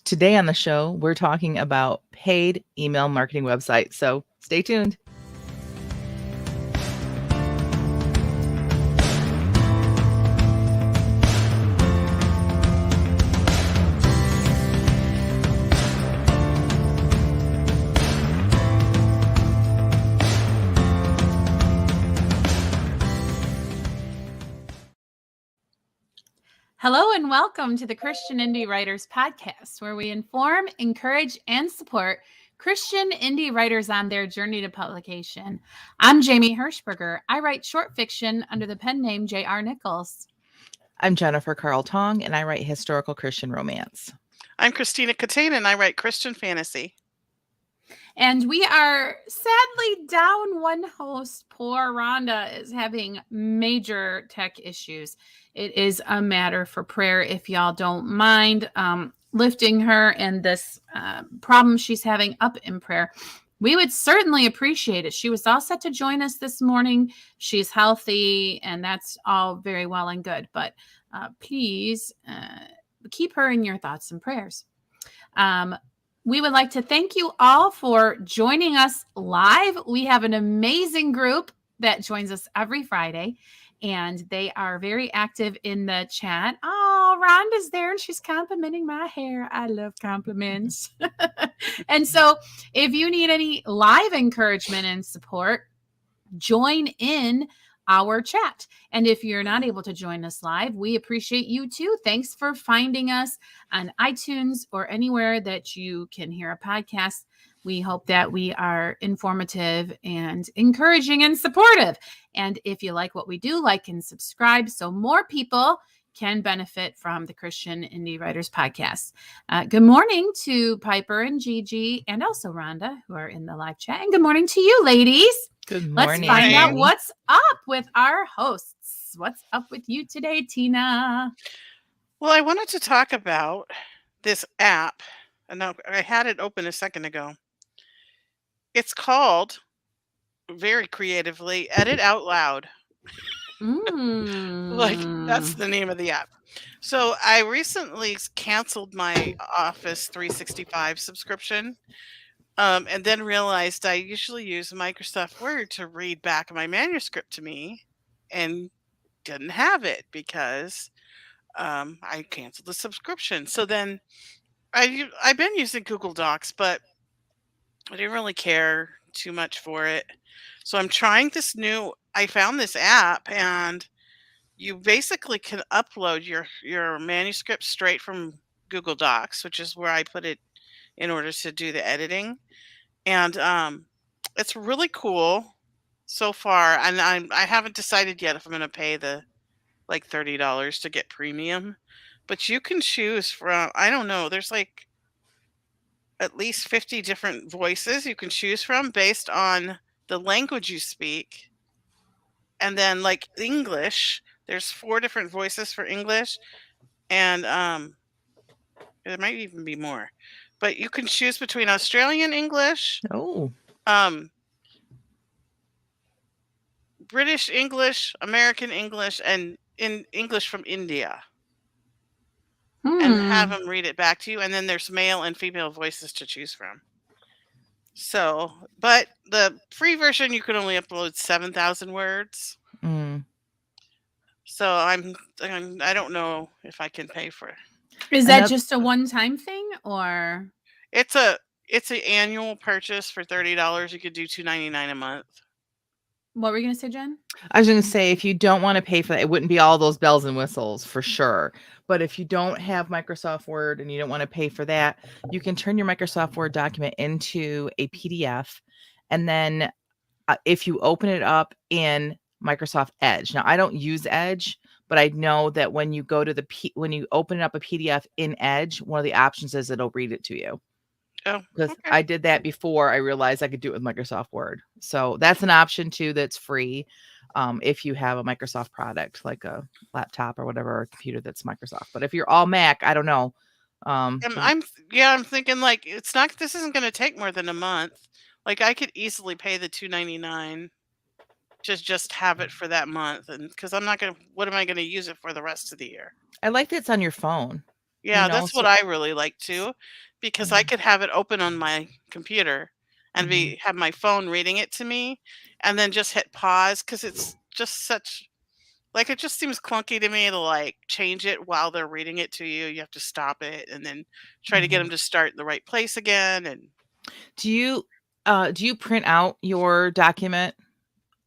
Today on the show, we're talking about paid email marketing websites. So stay tuned. Hello and welcome to the Christian Indie Writers Podcast, where we inform, encourage, and support Christian indie writers on their journey to publication. I'm Jamie Hirschberger. I write short fiction under the pen name J.R. Nichols. I'm Jennifer Carl Tong, and I write historical Christian romance. I'm Christina Catane, and I write Christian fantasy. And we are sadly down one host. Poor Rhonda is having major tech issues. It is a matter for prayer if y'all don't mind lifting her and this problem she's having up in prayer. We would certainly appreciate it. She was all set to join us this morning. She's healthy, and that's all very well and good. But please keep her in your thoughts and prayers. We would like to thank you all for joining us live. We have an amazing group that joins us every Friday, and they are very active in the chat. Oh, Rhonda's there, and she's complimenting my hair. I love compliments. And so if you need any live encouragement and support, join in our chat. And if you're not able to join us live, we appreciate you too. Thanks for finding us on iTunes or anywhere that you can hear a podcast. We hope that we are informative and encouraging and supportive. And if you like what we do, like and subscribe so more people can benefit from the Christian Indie Writers Podcast. Good morning to Piper and Gigi and also Rhonda, who are in the live chat. And good morning to you, ladies. Good morning. Let's find out what's up with our hosts. What's up with you today, Tina? Well, I wanted to talk about this app, and I had it open a second ago. It's called, very creatively, Edit Out Loud. Like, that's the name of the app. So I recently canceled my Office 365 subscription. And then realized I usually use Microsoft Word to read back my manuscript to me, and didn't have it because I canceled the subscription. So then I've been using Google Docs, but I didn't really care too much for it. So I'm trying this I found this app, and you basically can upload your manuscript straight from Google Docs, which is where I put it in order to do the editing. And it's really cool so far, and I haven't decided yet if I'm going to pay the like $30 to get premium. But you can choose from, I don't know, there's like at least 50 different voices you can choose from based on the language you speak. And then like English, there's 4 different voices for English, and there might even be more. But you can choose between Australian English, British English, American English, and in English from India. And have them read it back to you. And then there's male and female voices to choose from. So, but the free version, you can only upload 7,000 words. So I don't know if I can pay for it. Is that just a one-time thing, or it's an annual purchase for $30? You could do $2.99 a month. What were you going to say, Jen? I was going to say, if you don't want to pay for that, it wouldn't be all those bells and whistles for sure. But if you don't have Microsoft Word and you don't want to pay for that, you can turn your Microsoft Word document into a PDF. And then if you open it up in Microsoft Edge. Now, I don't use Edge, but I know that when you go to when you open up a PDF in Edge, one of the options is it'll read it to you. Oh, because I did that before I realized I could do it with Microsoft Word. So that's an option too that's free if you have a Microsoft product like a laptop or whatever, or a computer that's Microsoft. But if you're all Mac, I don't know. I'm thinking like this isn't going to take more than a month. Like I could easily pay the $2.99 to just have it for that month, and because I'm not gonna, what am I going to use it for the rest of the year? I like that it's on your phone. Yeah, that's what So I really like too, because I yeah. could have it open on my computer and Mhm. have my phone reading it to me and then just hit pause because it's just such like it just seems clunky to me to like change it while they're reading it to you. You have to stop it and then try to get them Mhm. to start in the right place again. And Do you print out your document,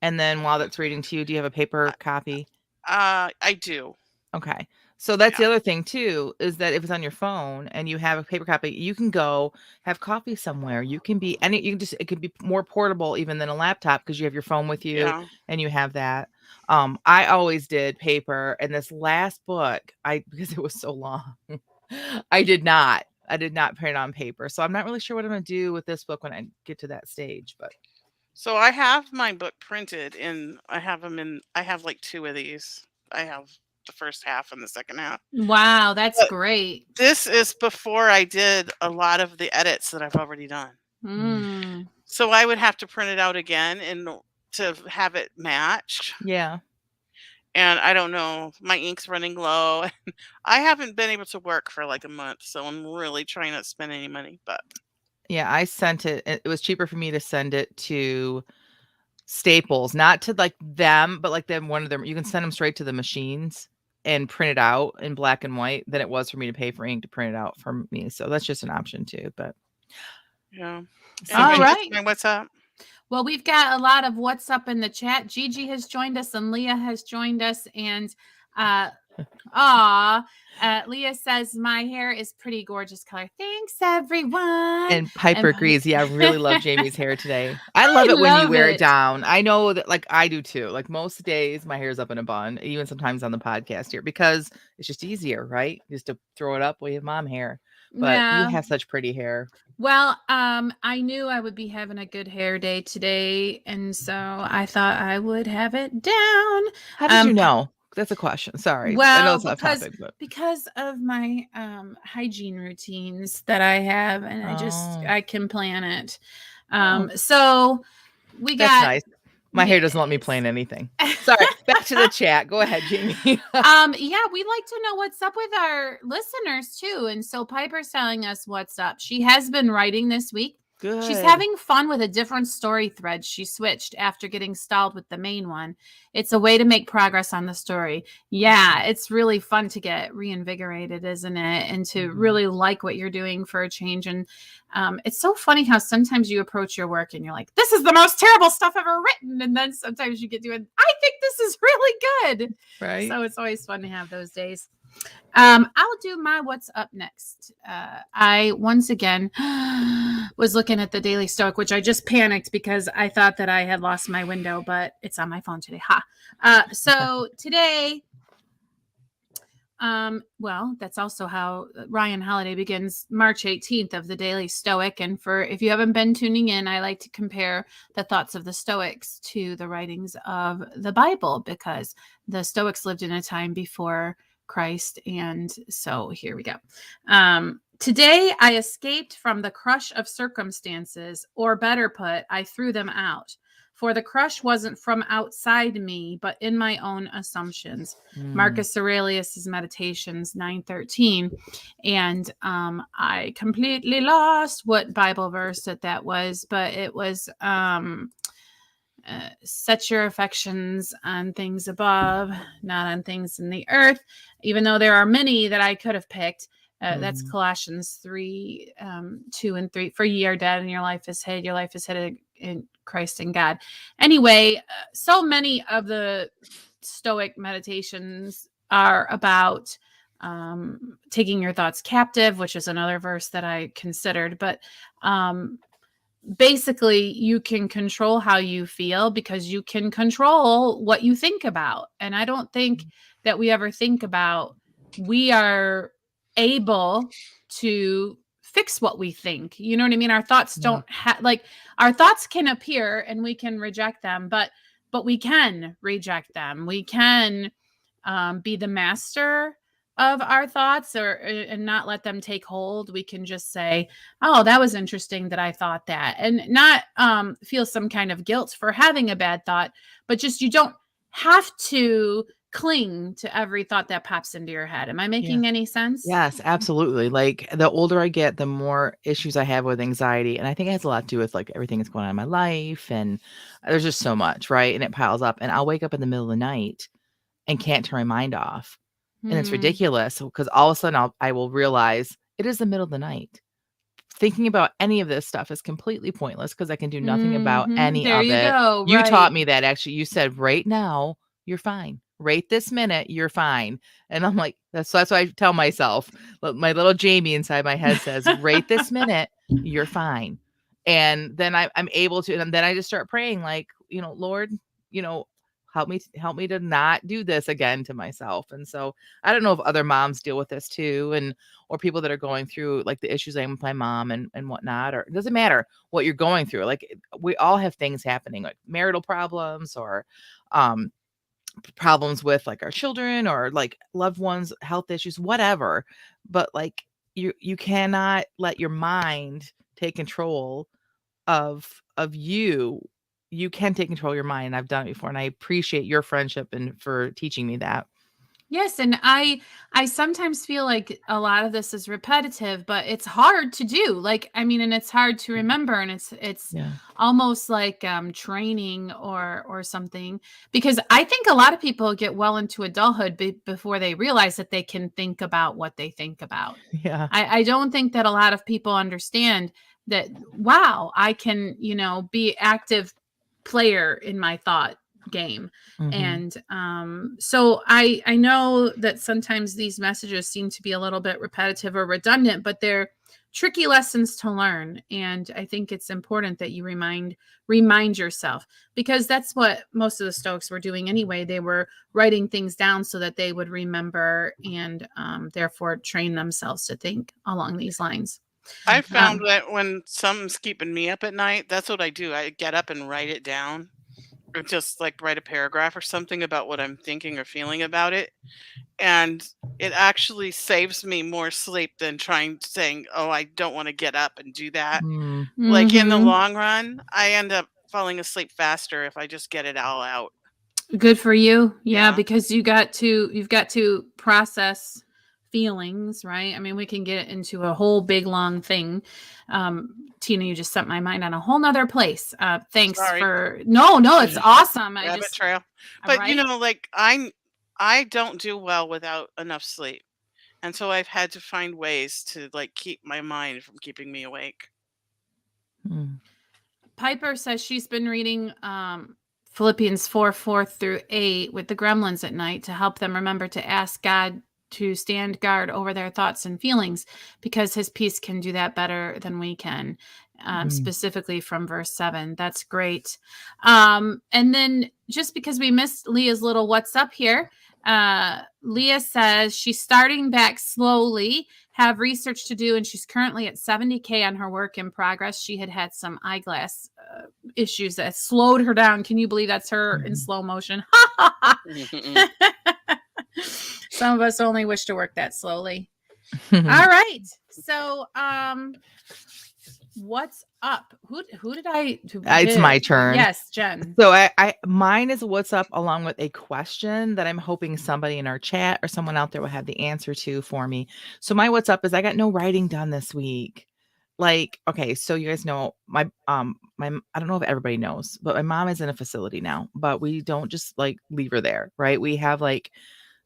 and then while that's reading to you, do you have a paper copy? I do. Okay. So that's Yeah. the other thing too, is that if it's on your phone and you have a paper copy, you can go have coffee somewhere. You can just it could be more portable even than a laptop because you have your phone with you Yeah. and you have that. I always did paper, and this last book, I because it was so long, I did not. I did not print on paper. So I'm not really sure what I'm gonna do with this book when I get to that stage, but So I have my book printed and I have them in, I have like two of these. I have the first half and the second half. Wow, that's But great. this is before I did a lot of the edits that I've already done. mm, Mm. So I would have to print it out again to have it match. yeah. And I don't know, my ink's running low. I haven't been able to work for like a month, so I'm really trying not to spend any money. But Yeah, I sent it. It was cheaper for me to send it to Staples, not to like them, but like them one of them. You can send them straight to the machines and print it out in black and white than it was for me to pay for ink to print it out for me. So that's just an option too. But yeah. so All Anyway, that's right. my what's up. Well, we've got a lot of what's up in the chat. Gigi has joined us and Leah has joined us. And Leah says, my hair is pretty gorgeous color. Thanks, everyone. and Piper And agrees. Yeah, I really love Jamie's hair today. I love I it when you love wear it it. down. I know that like I do too. Like most days my hair's up in a bun, even sometimes on the podcast here because it's just easier, right? Just to throw it up. We have mom hair. But you Yeah. have such pretty hair. Well, I knew I would be having a good hair day today, and so I thought I would have it down. How did you know? That's a question. Sorry. I know Well, it's off topic, but because of my hygiene routines that I have, and oh, I can plan it. oh, So we that's got nice. My hair doesn't let me yes. plan anything. Sorry. Back to the chat. Go ahead, Jamie. Yeah, we'd like to know what's up with our listeners too. And so Piper's telling us what's up. She has been writing this week. She's Good. having fun with a different story thread. She switched after getting stalled with the main one. It's a way to make progress on the story. Yeah, it's really fun to get reinvigorated, isn't it? And to really like what you're doing for a change. And it's so funny how sometimes you approach your work and you're like, this is the most terrible stuff ever written. And then sometimes you get doing, I think this is really good. Right. So it's always fun to have those days. I'll do my what's up next. I once again was looking at the Daily Stoic, which I just panicked because I thought that I had lost my window, but it's on my phone today. So today, well, that's also how Ryan Holiday begins March 18th of the Daily Stoic. And if you haven't been tuning in, I like to compare the thoughts of the Stoics to the writings of the Bible because the Stoics lived in a time before Christ. And so here we go. Today, I escaped from the crush of circumstances, or better put, I threw them out. For the crush wasn't from outside me, but in my own assumptions. Marcus Aurelius's Meditations 9:13. And I completely lost what Bible verse that was, but it was set your affections on things above, not on things in the earth, even though there are many that I could have picked. That's Colossians 3, 2 and 3. For ye are dead and your life is hid. Your life is hid in Christ and God. Anyway, so many of the Stoic meditations are about taking your thoughts captive, which is another verse that I considered. But basically you can control how you feel because you can control what you think about. And I don't think that we ever think about we are able to fix what we think. You know what I mean? Our thoughts don't like our thoughts can appear and we can reject them, but we can reject them. We can be the master of our thoughts and not let them take hold. We can just say, oh, that was interesting that I thought that, and not feel some kind of guilt for having a bad thought, but just you don't have to cling to every thought that pops into your head. Am I making any sense? Yes, absolutely. Like the older I get, the more issues I have with anxiety. And I think it has a lot to do with like everything that's going on in my life. And there's just so much, right? And it piles up. And I'll wake up in the middle of the night and can't turn my mind off. And it's Hmm. ridiculous because all of a sudden I will realize it is the middle of the night. Thinking about any of this stuff is completely pointless because I can do nothing about any There of you it. go. You taught Right. me that actually. You said, right now, you're fine. Right this minute, you're fine. And I'm like, that's why I tell myself. My little Jamie inside my head says, right this minute, you're fine. And then I'm able to, and then I just start praying, like, Lord, you know, help me to not do this again to myself. And so I don't know if other moms deal with this too, and or people that are going through like the issues I am with my mom and whatnot, or it doesn't matter what you're going through. Like we all have things happening, like marital problems or problems with like our children or like loved ones, health issues, whatever. But like you cannot let your mind take control of you. You can take control of your mind. I've done it before, and I appreciate your friendship and for teaching me that. Yes, and I sometimes feel like a lot of this is repetitive, but it's hard to do. Like, I mean, and it's hard to remember, and it's Yeah. almost like training or something. Because I think a lot of people get well into adulthood before they realize that they can think about what they think about. Yeah. I don't think that a lot of people understand that. Wow, I can be active player in my thought game. Mhm. And so I know that sometimes these messages seem to be a little bit repetitive or redundant, but they're tricky lessons to learn. And I think it's important that you remind yourself, because that's what most of the Stoics were doing anyway. They were writing things down so that they would remember and therefore train themselves to think along these lines. I found Um, that when something's keeping me up at night, that's what I do. I get up and write it down, or just like write a paragraph or something about what I'm thinking or feeling about it. And it actually saves me more sleep than trying saying, "Oh, I don't want to get up and do that." Mm. Like in the mhm. long run, I end up falling asleep faster if I just get it all out. Good for you. Yeah, Yeah. because you've got to process feelings, right? I mean, we can get into a whole big long thing. Tina, you just set my mind on a whole nother place. Thanks Sorry. for no, it's awesome. I Rabbit just trail. But right. like I don't do well without enough sleep. And so I've had to find ways to like keep my mind from keeping me awake. Mm. Piper says she's been reading Philippians 4:4-8 with the gremlins at night to help them remember to ask God to stand guard over their thoughts and feelings, because his peace can do that better than we can. Mm. Specifically from verse 7. That's great. And then just because we missed Leah's little what's up here, Leah says she's starting back slowly, have research to do, and she's currently at 70K on her work in progress. She had some eyeglass issues that slowed her down. Can you believe that's her in Mhm. slow motion? Mhm. Some of us only wish to work that slowly. All right. So, what's up? Who did I? It's my turn. Yes, Jen. So mine is what's up along with a question that I'm hoping somebody in our chat or someone out there will have the answer to for me. So my what's up is I got no writing done this week. Like, okay, so you guys know I don't know if everybody knows, but my mom is in a facility now, but we don't just like leave her there, right? We have like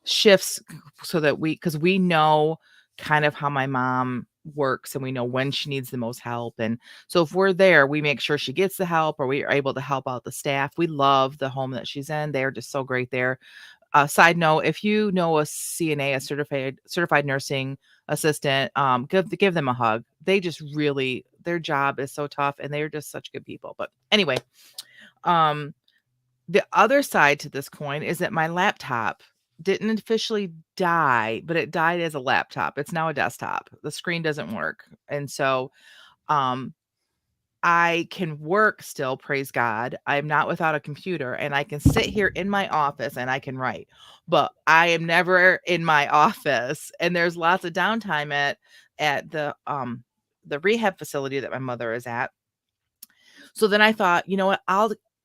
shifts so that because we know kind of how my mom works and we know when she needs the most help. And so if we're there, we make sure she gets the help or we are able to help out the staff. We love the home that she's in. They're just so great there. Side note, if you know a CNA, a certified nursing assistant, give them a hug. They just really, their job is so tough and they're just such good people. But anyway, the other side to this coin is that my laptop didn't officially die, but it died as a laptop. It's now a desktop. The screen doesn't work. And so um I can work still, praise God. I'm not without a computer and I can sit here in my office and I can write. But I am never in my office and there's lots of downtime at the rehab facility that my mother is at. So then I thought, you know what?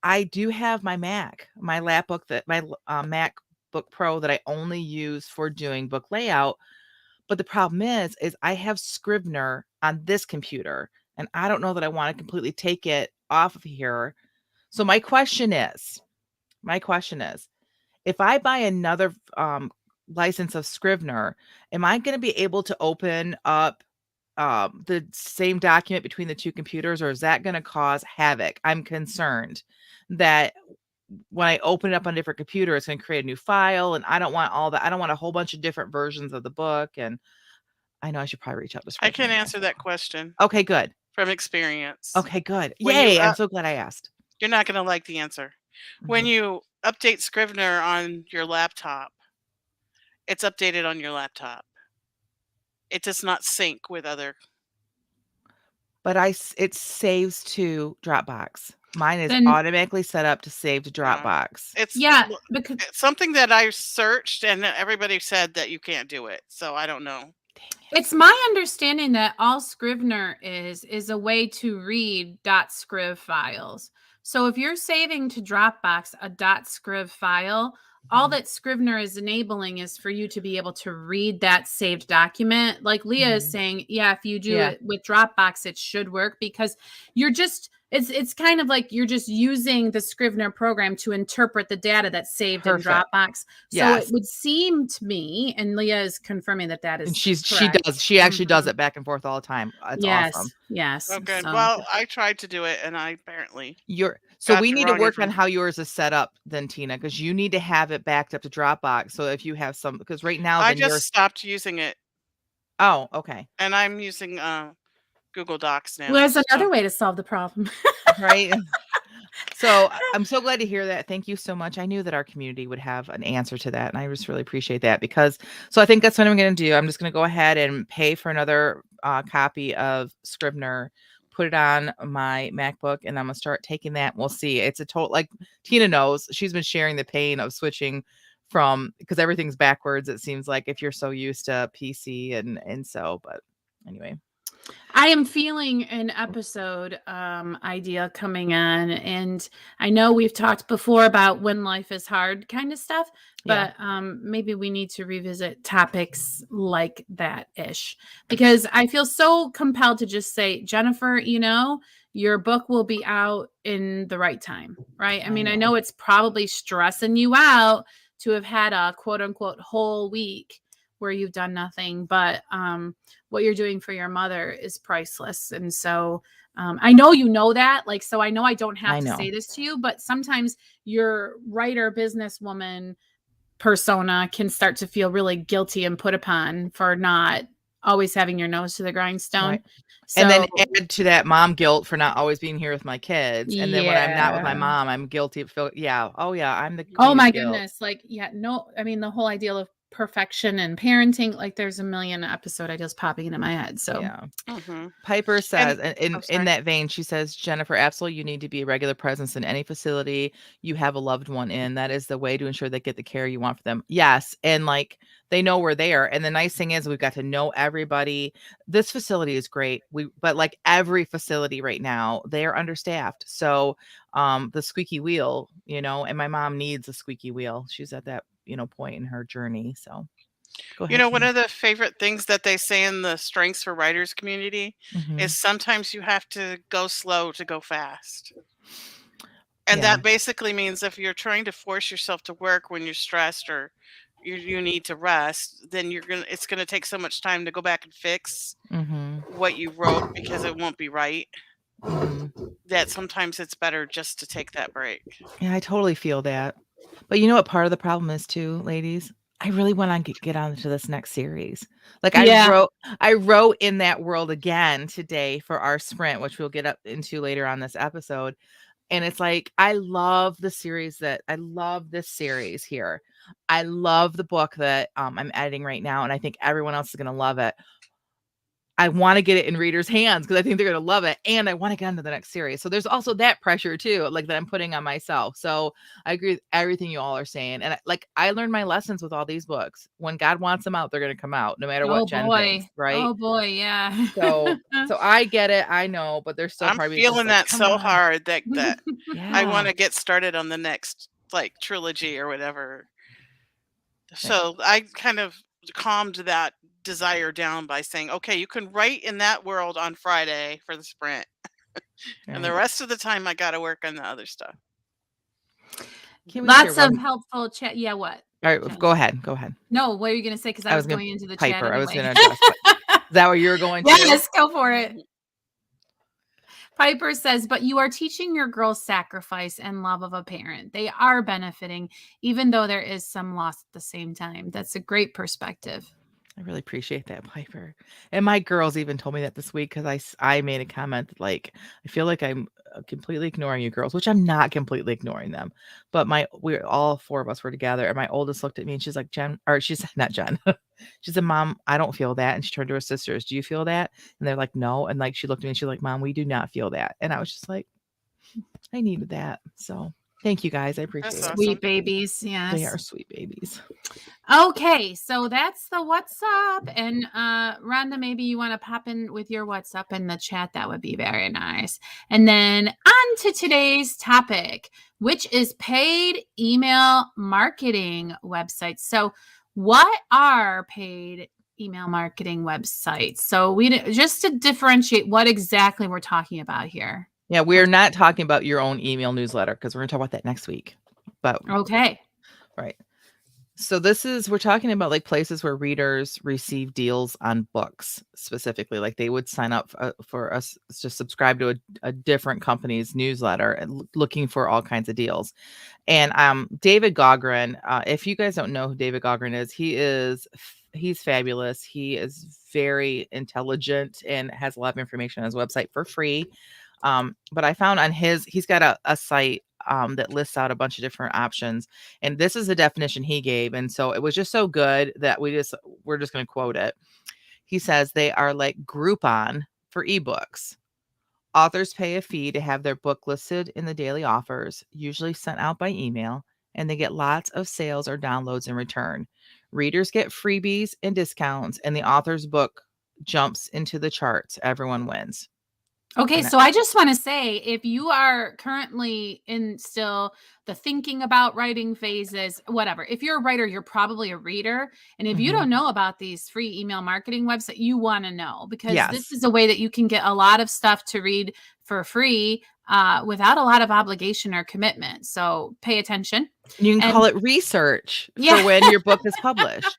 I do have my Mac, my lapbook that my Mac Book Pro that I only use for doing book layout. But the problem is I have Scrivener on this computer, and I don't know that I want to completely take it off of here. So my question is, if I buy another license of Scrivener, am I going to be able to open up the same document between the two computers, or is that going to cause havoc? I'm concerned that when I open it up on different computers, it's going to create a new file, and I don't want all that. I don't want a whole bunch of different versions of the book. And I know I should probably reach out to I Scrivener. can answer that question Okay, good. from experience. Okay, good. When Yay! you I'm so glad I asked. You're not going to like the answer. When Mhm. you update Scrivener on your laptop, it's updated on your laptop. It does not sync with other. But it saves to Dropbox. Mine is Then automatically set up to save to No. Dropbox. It's yeah, because it's something that I searched, and everybody said that you can't do it. So I don't know. Dang it. it's my understanding that all Scrivener is a way to read .scriv files. So if you're saving to Dropbox a .scriv file, all Mhm. that Scrivener is enabling is for you to be able to read that saved document. Like Leah is Mhm. saying, yeah, if you do Yeah. it with Dropbox, it should work because you're just it's kind of like you're just using the Scrivener program to interpret the data that's saved in Perfect. Dropbox. So Yes. it would seem to me, and Leah is confirming that that And is she correct. actually does Mhm. it back and forth all the time. It's Yes, awesome. yes. Oh, good. So Well, I tried to do it, and I apparently So got we the need to wrong work on information. how yours is set up then, Tina, because you need to have it backed up to Dropbox. So if you have some, because right now I then just yours. stopped using it, Oh, okay. and I'm using Google Docs now. well, there's another so- way to solve the problem. Right. So I'm so glad to hear that. Thank you so much. I knew that our community would have an answer to that, and I just really appreciate that because. So I think that's what I'm going to do. I'm just going to go ahead and pay for another copy of Scrivener, put it on my MacBook, and I'm going to start taking that. We'll see. It's a total, like Tina knows, she's been sharing the pain of switching from, because everything's backwards. It seems like if you're so used to PC and so, but anyway. I am feeling an episode idea coming on, and I know we've talked before about when life is hard kind of stuff, Yeah. but maybe we need to revisit topics like that ish because I feel so compelled to just say, Jennifer, your book will be out in the right time, right? I mean, I know it's probably stressing you out to have had a quote unquote whole week where you've done nothing, but what you're doing for your mother is priceless. And so I know you know that, like, so I know I don't have I to know. say this to you, but sometimes your writer businesswoman persona can start to feel really guilty and put upon for not always having your nose to the grindstone. Right. So, And then add to that mom guilt for not always being here with my kids. And then when I'm not with my yeah. mom, I'm guilty of oh yeah, I'm the Oh queen my of guilt. goodness. Like, yeah, no, I mean, the whole ideal of perfection and parenting, like there's a million episode ideas popping into my head. So Yeah. Mhm. Piper says, And in sorry. that vein, she says, Jennifer, absolutely, you need to be a regular presence in any facility you have a loved one in. That is the way to ensure they get the care you want for them. Yes. And like they know we're there. And the nice thing is we've got to know everybody. This facility is great. But like every facility right now, they are understaffed. So the squeaky wheel, and my mom needs a squeaky wheel. She's at that, point in her journey. So go ahead. one Tina. of the favorite things that they say in the Strengths for Writers community Mhm. is sometimes you have to go slow to go fast. And Yeah. that basically means if you're trying to force yourself to work when you're stressed or you need to rest, then it's gonna take so much time to go back and fix Mhm. what you wrote because it won't be right. Mhm. That sometimes it's better just to take that break. Yeah, I totally feel that. But you know what part of the problem is too, ladies? I really want to get on to this next series. Like yeah, I wrote in that world again today for our sprint, which we'll get up into later on this episode. And it's like I love this series here. I love the book that I'm editing right now, and I think everyone else is gonna love it. I want to get it in readers' hands because I think they're going to love it. And I want to get into the next series. So there's also that pressure too, like that I'm putting on myself. So I agree with everything you all are saying. And I learned my lessons with all these books. When God wants them out, they're going to come out no matter what oh Jen thinks. boy, Right. oh boy, yeah. So I get it. I know, but there's still I'm part of me that's just feeling like, that come so on. hard that I Yeah. want to get started on the next like trilogy or whatever. So I kind of calmed that desire down by saying, okay, you can write in that world on Friday for the sprint. And the rest of the time I got to work on the other stuff. Lots of helpful chat. Yeah, what? All right, go ahead. No, what are you going to say? Because I was going into the chat anyway. I was going to address that. Is that what you were going to? Yes, go for it. Piper says, but you are teaching your girls sacrifice and love of a parent. They are benefiting, even though there is some loss at the same time. That's a great perspective. I really appreciate that, Piper. And my girls even told me that this week because I made a comment that, like, I feel like I'm completely ignoring you girls, which I'm not completely ignoring them. But we're all four of us were together, and my oldest looked at me and she's like, Jen, or she said, not Jen. She said, Mom, I don't feel that. And she turned to her sisters, do you feel that? And they're like, no. And like she looked at me and she's like, Mom, we do not feel that. And I was just like, I needed that. So thank you guys. I appreciate it. Sweet babies. Yes. They are sweet babies. Okay, so that's the what's up. And Rhonda, maybe you want to pop in with your what's up in the chat. That would be very nice. And then on to today's topic, which is paid email marketing websites. So what are paid email marketing websites? So we just to differentiate what exactly we're talking about here. Yeah, we're not talking about your own email newsletter because we're going to talk about that next week. But okay. Right. So we're talking about like places where readers receive deals on books specifically, like they would sign up for us to subscribe to a different company's newsletter and looking for all kinds of deals. And David Gaughran, if you guys don't know who David Gaughran is, he's fabulous. He is very intelligent and has a lot of information on his website for free. But I found on he's got a site that lists out a bunch of different options. And this is the definition he gave. And so it was just so good that we're just going to quote it. He says they are like Groupon for ebooks. Authors pay a fee to have their book listed in the daily offers, usually sent out by email, and they get lots of sales or downloads in return. Readers get freebies and discounts, and the author's book jumps into the charts. Everyone wins. Okay, so I just want to say, if you are currently in still the thinking about writing phases, whatever, if you're a writer, you're probably a reader. And if you don't know about these free email marketing websites, you want to know, because this is a way that you can get a lot of stuff to read for free without a lot of obligation or commitment. So pay attention. You can call it research for when your book is published.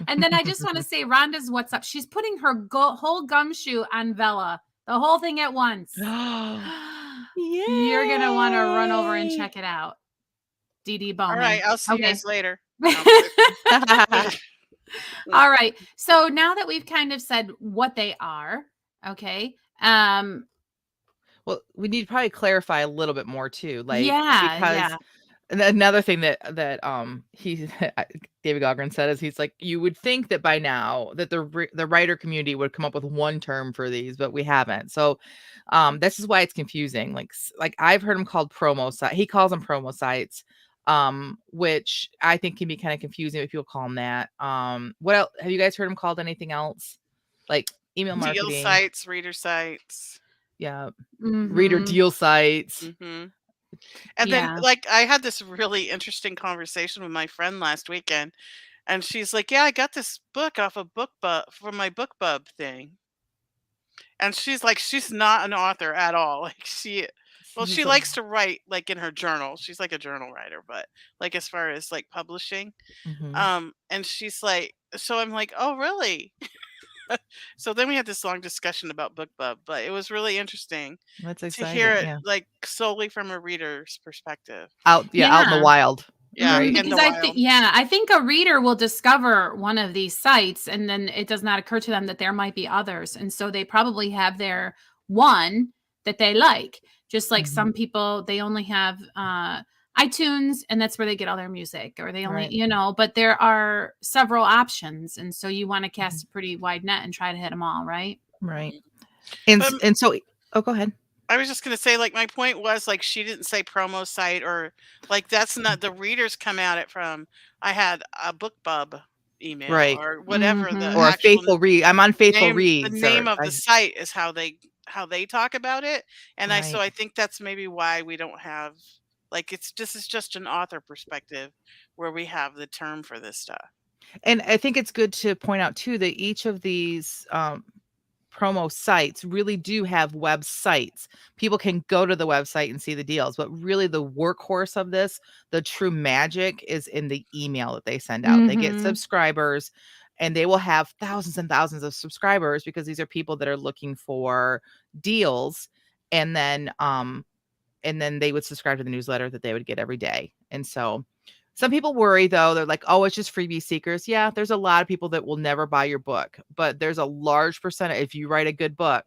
And then I just want to say, Rhonda's what's up. She's putting her whole gumshoe on Vella. The whole thing at once. You're going to want to run over and check it out. DD Bowman. All right. I'll see you guys later. All right. So now that we've kind of said what they are, okay. Well, we need to probably clarify a little bit more too. Like, because another thing that David Gaughran said is he's like, you would think that by now that the writer community would come up with one term for these, but we haven't. So this is why it's confusing. Like I've heard him called promo site. He calls them promo sites, which I think can be kind of confusing if people call them that. What else? Have you guys heard him called anything else? Like email marketing, deal sites, reader sites. Yeah. Reader deal sites. And then like I had this really interesting conversation with my friend last weekend, and she's like, yeah, I got this book off of BookBub from my BookBub thing. And she's like, she's not an author at all. Like she likes to write like in her journal. She's like a journal writer, but like as far as like publishing. And she's like, so I'm like, oh really? So then we had this long discussion about BookBub, but it was really interesting to hear it like solely from a reader's perspective. Out in the wild. Yeah, right? Because I think a reader will discover one of these sites, and then it does not occur to them that there might be others, and so they probably have their one that they like. Just like some people, they only have iTunes, and that's where they get all their music, or they only, but there are several options. And so you want to cast a pretty wide net and try to hit them all. Right. Right. And so, go ahead. I was just going to say, like, my point was like, she didn't say promo site, or like, that's not the readers come at it from. I had a BookBub email or whatever or a faithful read. I'm on faithful reads. The name of the site is how they talk about it. And I think that's maybe why we don't have, like, this is just an author perspective. where we have the term for this stuff. And I think it's good to point out too that each of these promo sites really do have websites. People can go to the website and see the deals, but really the workhorse of this, the true magic is in the email that they send out. They get Mhm. subscribers and they will have thousands and thousands of subscribers because these are people that are looking for deals. And then they would subscribe to the newsletter that they would get every day. And so some people worry though, they're like, oh, it's just freebie seekers. Yeah, there's a lot of people that will never buy your book, but there's a large percentage. If you write a good book,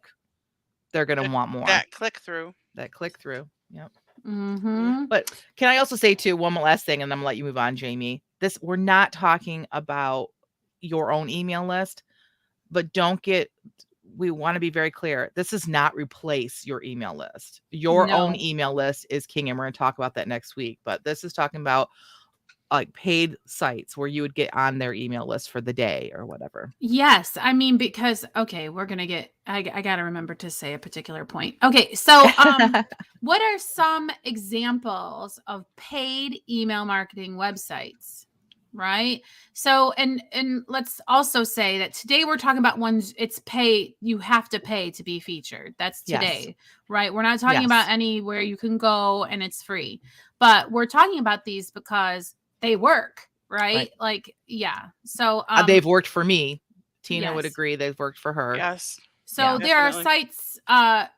they're going to want more. That click through. Yep. Mhm. But can I also say too, one last thing, and I'm gonna let you move on, Jamie. We're not talking about your own email list, but we want to be very clear. This does not replace your email list. Your own No. email list is king, and we're going to talk about that next week. But this is talking about like paid sites where you would get on their email list for the day or whatever. Yes, I mean, because okay, we're gonna get. I gotta remember to say a particular point. Okay, so what are some examples of paid email marketing websites? Right. So and let's also say that today we're talking about ones it's pay. You have to pay to be featured. That's Yes. today, right? We're not talking Yes. about anywhere you can go and it's free, but we're talking about these because they work, right? Like, yeah. So they've worked for me. Tina would yes. agree they've worked for her. Yes. So Yeah. there are Definitely. sites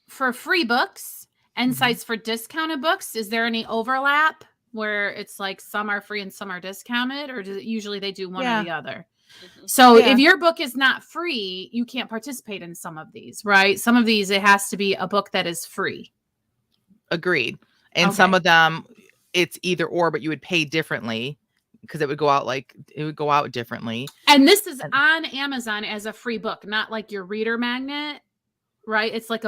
for free books and Mhm. sites for discounted books. Is there any overlap where it's like some are free and some are discounted, or does it usually they do one or the other? Mhm. So Yeah. if your book is not free, you can't participate in some of these, right? Some of these, it has to be a book that is free. Agreed. And some Okay. of them, it's either or, but you would pay differently because it would go out differently. And this is And- on Amazon as a free book, not like your reader magnet, right? It's like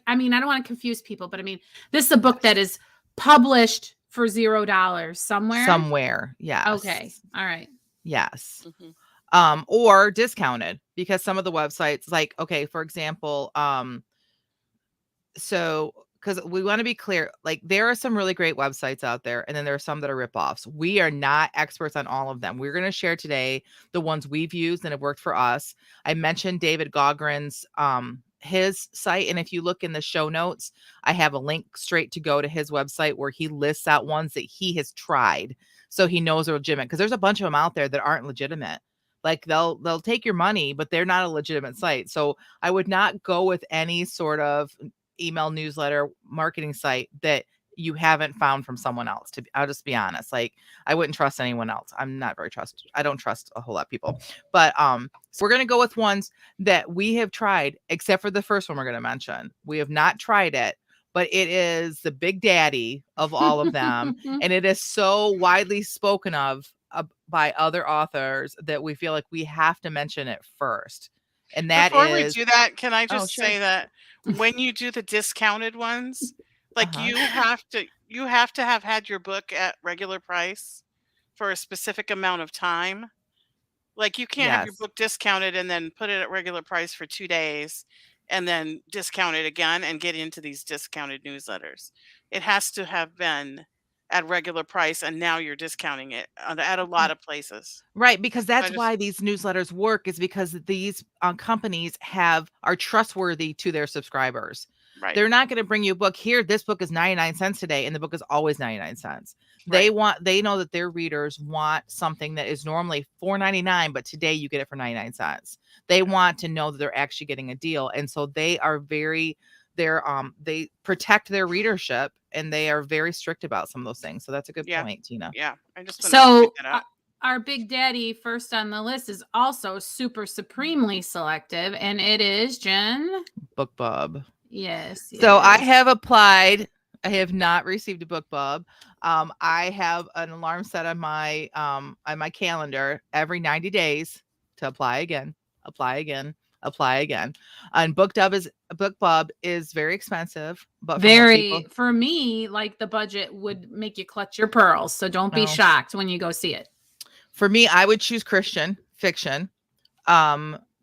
I mean, I don't want to confuse people, but I mean, this is a book that is published for $0 somewhere. Somewhere. Yes. Okay. All right. Yes. Mhm. Or discounted because some of the websites, like, okay, for example, so because we want to be clear, like there are some really great websites out there, and then there are some that are ripoffs. We are not experts on all of them. We're going to share today the ones we've used and have worked for us. I mentioned David Gaughran's his site, and if you look in the show notes, I have a link straight to go to his website where he lists out ones that he has tried, so he knows they're legitimate. Because there's a bunch of them out there that aren't legitimate. Like they'll take your money, but they're not a legitimate site. So I would not go with any sort of email newsletter marketing site that you haven't found from someone else. I'll just be honest. Like I wouldn't trust anyone else. I don't trust a whole lot of people. But so we're gonna go with ones that we have tried, except for the first one we're gonna mention. We have not tried it, but it is the big daddy of all of them. And it is so widely spoken of by other authors that we feel like we have to mention it first. And that Before is we do that, can I just sure. say that when you do the discounted ones, like Uh-huh. you have to have had your book at regular price for a specific amount of time. Like you can't have your Yes. book discounted and then put it at regular price for 2 days and then discount it again and get into these discounted newsletters. It has to have been at regular price and now you're discounting it at a lot of places. Right, because that's I just why these newsletters work, is because these companies are trustworthy to their subscribers. right. They're not going to bring you a book here. This book is 99 cents today, and the book is always 99 cents. They know that their readers want something that is normally $4.99, but today you get it for 99 cents. They want to know that they're actually getting a deal, and so they protect their readership, and they are very strict about some of those things. So that's a good point, Tina. Yeah, I just wanted to So point that out. our big daddy first on the list is also super supremely selective, and it is Jen BookBub. Yes. So I have applied. I have not received a BookBub. I have an alarm set on my calendar every 90 days to apply again. And BookBub is very expensive, but for me, like the budget would make you clutch your pearls. So don't be shocked when you go see it. For me, I would choose Christian fiction.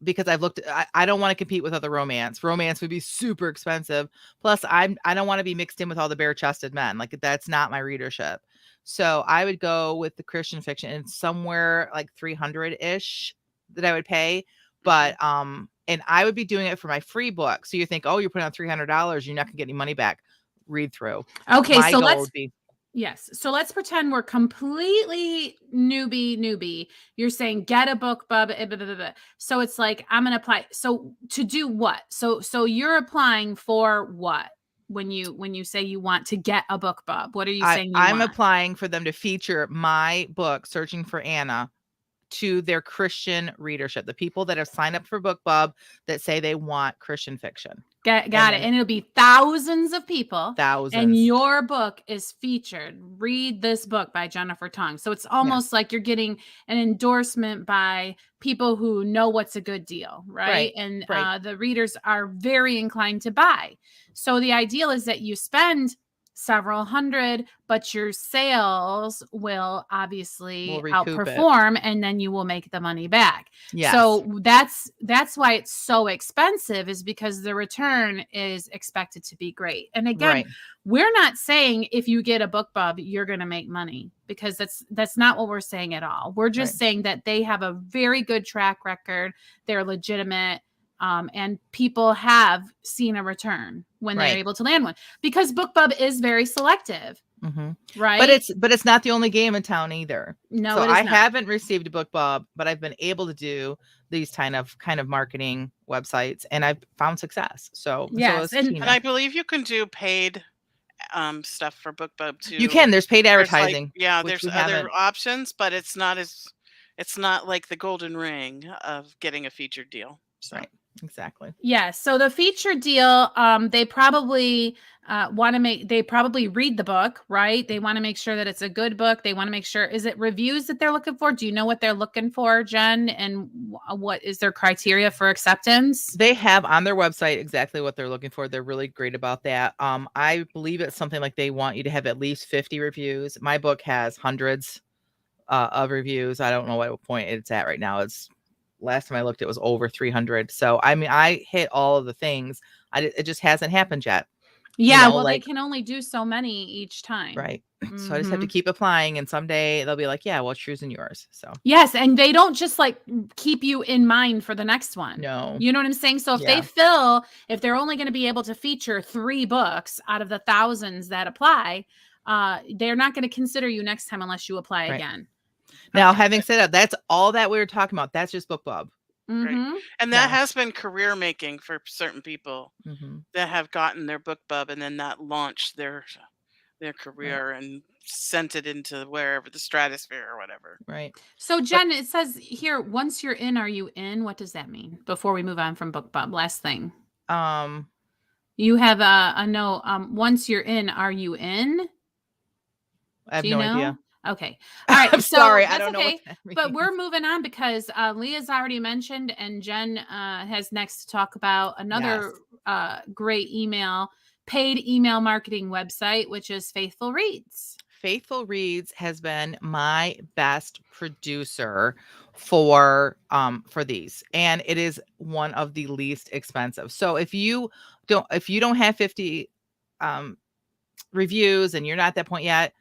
Because I don't want to compete with other romance. Romance would be super expensive. Plus I don't want to be mixed in with all the bare chested men. Like that's not my readership. So I would go with the Christian fiction, and somewhere like 300-ish that I would pay. But and I would be doing it for my free book. So you think, oh, you're putting on $300, you're not gonna get any money back. Read through. Okay, My so goal let's would be yes. So let's pretend we're completely newbie. You're saying get a book, blah, blah, blah, blah, blah. So it's like I'm gonna apply. So to do what? So you're applying for what when you say you want to get a book, Bob? What are you saying you I'm want? applying for them to feature my book, Searching for Anna, to their Christian readership, the people that have signed up for BookBub that say they want Christian fiction. Got it. then And it'll be thousands of people. And Thousands. your book is featured. Read this book by Jennifer Tong. So it's almost like you're getting an endorsement by people who know what's a good deal, right? And the readers are very inclined to buy. So the ideal is that you spend several hundred, but your sales will obviously outperform, and then you will make the money back. Yes. So that's why it's so expensive, is because the return is expected to be great. And again, we're not saying if you get a BookBub, you're going to make money, because that's not what we're saying at all. We're just saying that they have a very good track record. They're legitimate. And people have seen a return when they're able to land one, because BookBub is very selective, right? But it's not the only game in town either. No, so it is I not. haven't received a BookBub, but I've been able to do these kind of marketing websites, and I've found success. So yes, and I believe you can do paid stuff for BookBub too. You can. There's paid advertising. There's other options, but it's not like the golden ring of getting a featured deal. So. Right. Exactly. Yeah. So the feature deal, they probably they probably read the book, right? They want to make sure that it's a good book. They want to make sure, is it reviews that they're looking for? Do you know what they're looking for, Jen? And what is their criteria for acceptance? They have on their website exactly what they're looking for. They're really great about that. I believe it's something like they want you to have at least 50 reviews. My book has hundreds of reviews. I don't know what point it's at right now. Last time I looked, it was over 300. So, I mean, I hit all of the things. It just hasn't happened yet. Yeah, well, they can only do so many each time. Right. So I just have to keep applying, and someday they'll be like, yeah, well, it's yours and yours. So yes, and they don't just like keep you in mind for the next one. No. You know what I'm saying? So if if they're only going to be able to feature 3 books out of the thousands that apply, they're not going to consider you next time unless you apply again. Now, having said that, that's all that we were talking about. That's just BookBub. Right. And that has been career making for certain people that have gotten their BookBub and then that launched their career and sent it into wherever, the stratosphere or whatever. Right. So Jen, it says here, once you're in, are you in? What does that mean? Before we move on from BookBub, last thing. You have a note. Once you're in, are you in? I have no idea. Okay. All right. I'm so sorry. that's I don't know. Okay. But we're moving on because Leah's already mentioned, and Jen has next to talk about another great paid email marketing website, which is Faithful Reads. Faithful Reads has been my best producer for these, and it is one of the least expensive. So if you don't have 50 reviews and you're not at that point yet,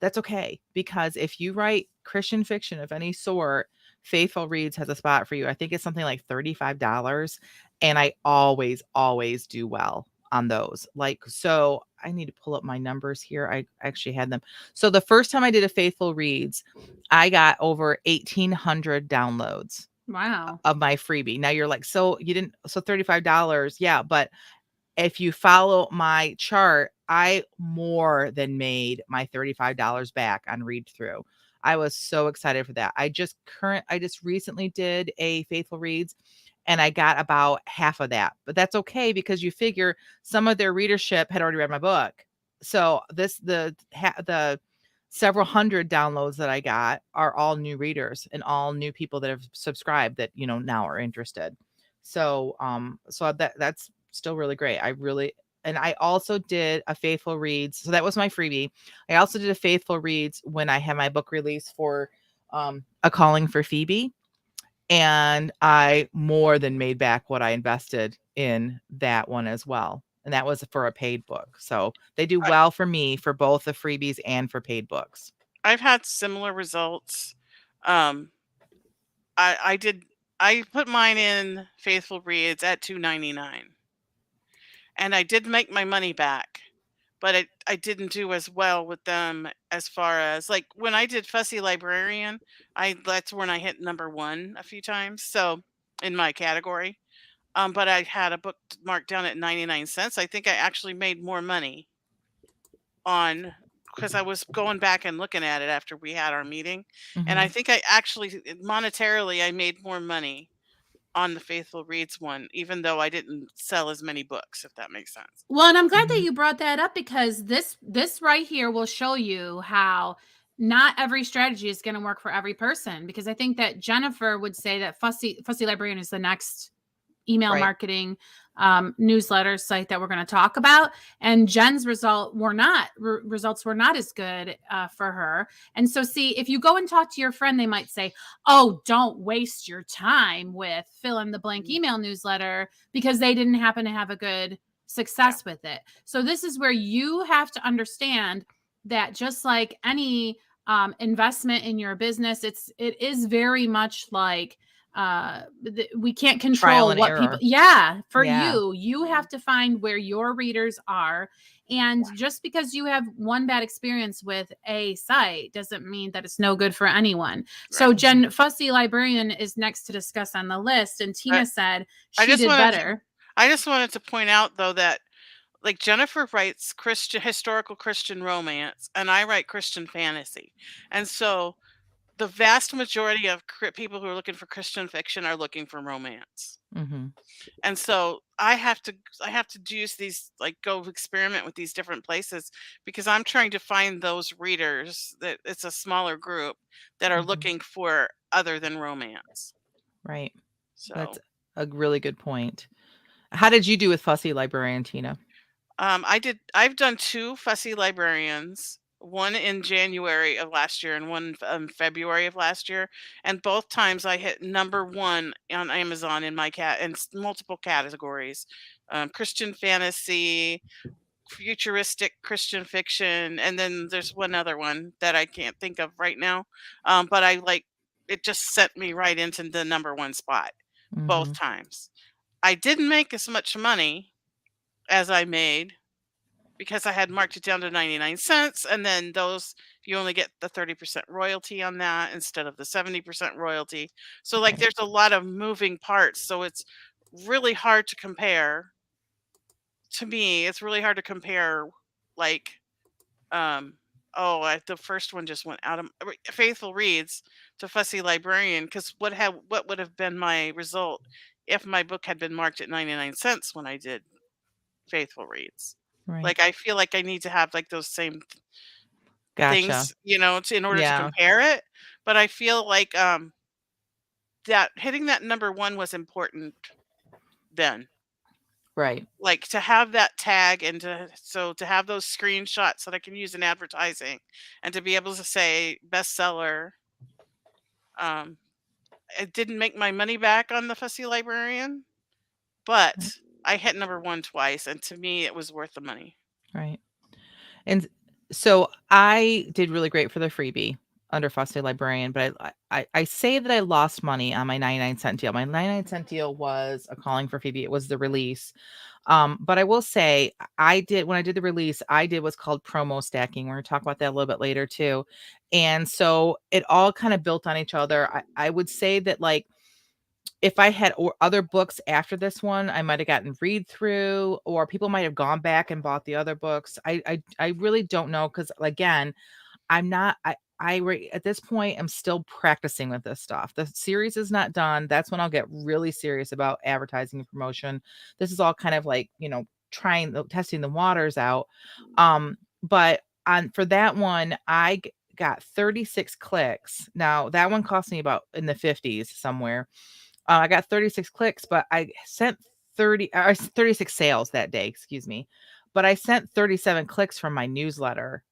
that's okay, because if you write Christian fiction of any sort, Faithful Reads has a spot for you. I think it's something like $35, and I always do well on those. So I need to pull up my numbers here. I actually had them. So the first time I did a Faithful Reads, I got over 1,800 downloads. Wow. Of my freebie. Now you're like, so $35. Yeah. But if you follow my chart, I more than made my $35 back on read through. I was so excited for that. I just recently did a Faithful Reads, and I got about half of that, but that's okay, because you figure some of their readership had already read my book. So the several hundred downloads that I got are all new readers and all new people that have subscribed that, now are interested. So, that's still really great. And I also did a Faithful Reads. So that was my freebie. I also did a Faithful Reads when I had my book release for A Calling for Phoebe. And I more than made back what I invested in that one as well. And that was for a paid book. So they do well for me for both the freebies and for paid books. I've had similar results. Um, I put mine in Faithful Reads at $2.99, and I did make my money back, but I didn't do as well with them as far as like when I did Fussy Librarian. That's when I hit number one a few times. So in my category, but I had a book marked down at 99 cents. I think I actually made more money on because I was going back and looking at it after we had our meeting, and I Mhm. think I actually monetarily I made more money on the Faithful Reads one, even though I didn't sell as many books, if that makes sense. Well, and I'm glad that Mhm. you brought that up, because this right here will show you how not every strategy is going to work for every person, because I think that Jennifer would say that Fussy Librarian is the next email Right. marketing newsletter site that we're going to talk about, and Jen's results were not as good for her. And so, see, if you go and talk to your friend, they might say, oh, don't waste your time with fill in the blank email newsletter, because they didn't happen to have a good Yeah. success with it. So this is where you have to understand that, just like any investment in your business, it is very much like we can't Trial control and what people, error. for Yeah. you have to find where your readers are. And just because you have one bad experience with a site doesn't mean that it's no good for anyone. So Right. Mhm. Jen, Fussy Librarian is next to discuss on the list, and I, Tina said I she just did wanted to better. I just wanted to point out though that like Jennifer writes historical Christian romance, and I write Christian fantasy. And so the vast majority of people who are looking for Christian fiction are looking for romance. Mhm. And so I have to use these, like, go experiment with these different places because I'm trying to find those readers that it's a smaller group that are Mhm. looking for other than romance. Right. That's So a really good point. How did you do with Fussy Librarian, Tina? I've done two Fussy Librarians, one in January of last year and one February of last year, and both times I hit number one on Amazon in my multiple categories: Christian fantasy, futuristic Christian fiction, and then there's one other one that I can't think of right now. But I like it just sent me right into the number one spot both Mhm. times. I didn't make as much money as I made because I had marked it down to 99 cents, and then those you only get the 30% royalty on that instead of the 70% royalty. So like Right. there's a lot of moving parts, so it's really hard to compare. To me, it's really hard to compare like the first one just went out of Faithful Reads to Fussy Librarian because what would have been my result if my book had been marked at 99 cents when I did Faithful Reads? Right. Like, I feel like I need to have, like, those same Gotcha. things, in order to Yeah. compare it, but I feel like, that hitting that number 1 was important then. Right. Like, to have that tag and to have those screenshots that I can use in advertising and to be able to say bestseller, um, it didn't make my money back on the Fussy Librarian, Right. but I hit number 1 twice, and to me, it was worth the money. Right. And so I did really great for the freebie under Fussy Librarian, but I say that I lost money on my 99-cent deal. My 99-cent deal was a calling for Phoebe. It was the release. But I will say I did when I did the release, I did what's called promo stacking. We're gonna talk about that a little bit later too. And so it all kind of built on each other. I would say that like if I had other books after this one, I might have gotten read through, or people might have gone back and bought the other books. I really don't know because again, I'm not. At this point am still practicing with this stuff. The series is not done. That's when I'll get really serious about advertising and promotion. This is all kind of like testing the waters out. But on for that one, got 36 clicks. Now that one cost me about in the 50s somewhere. I got 36 clicks, but I sent 36 sales that day, excuse me. But I sent 37 clicks from my newsletter,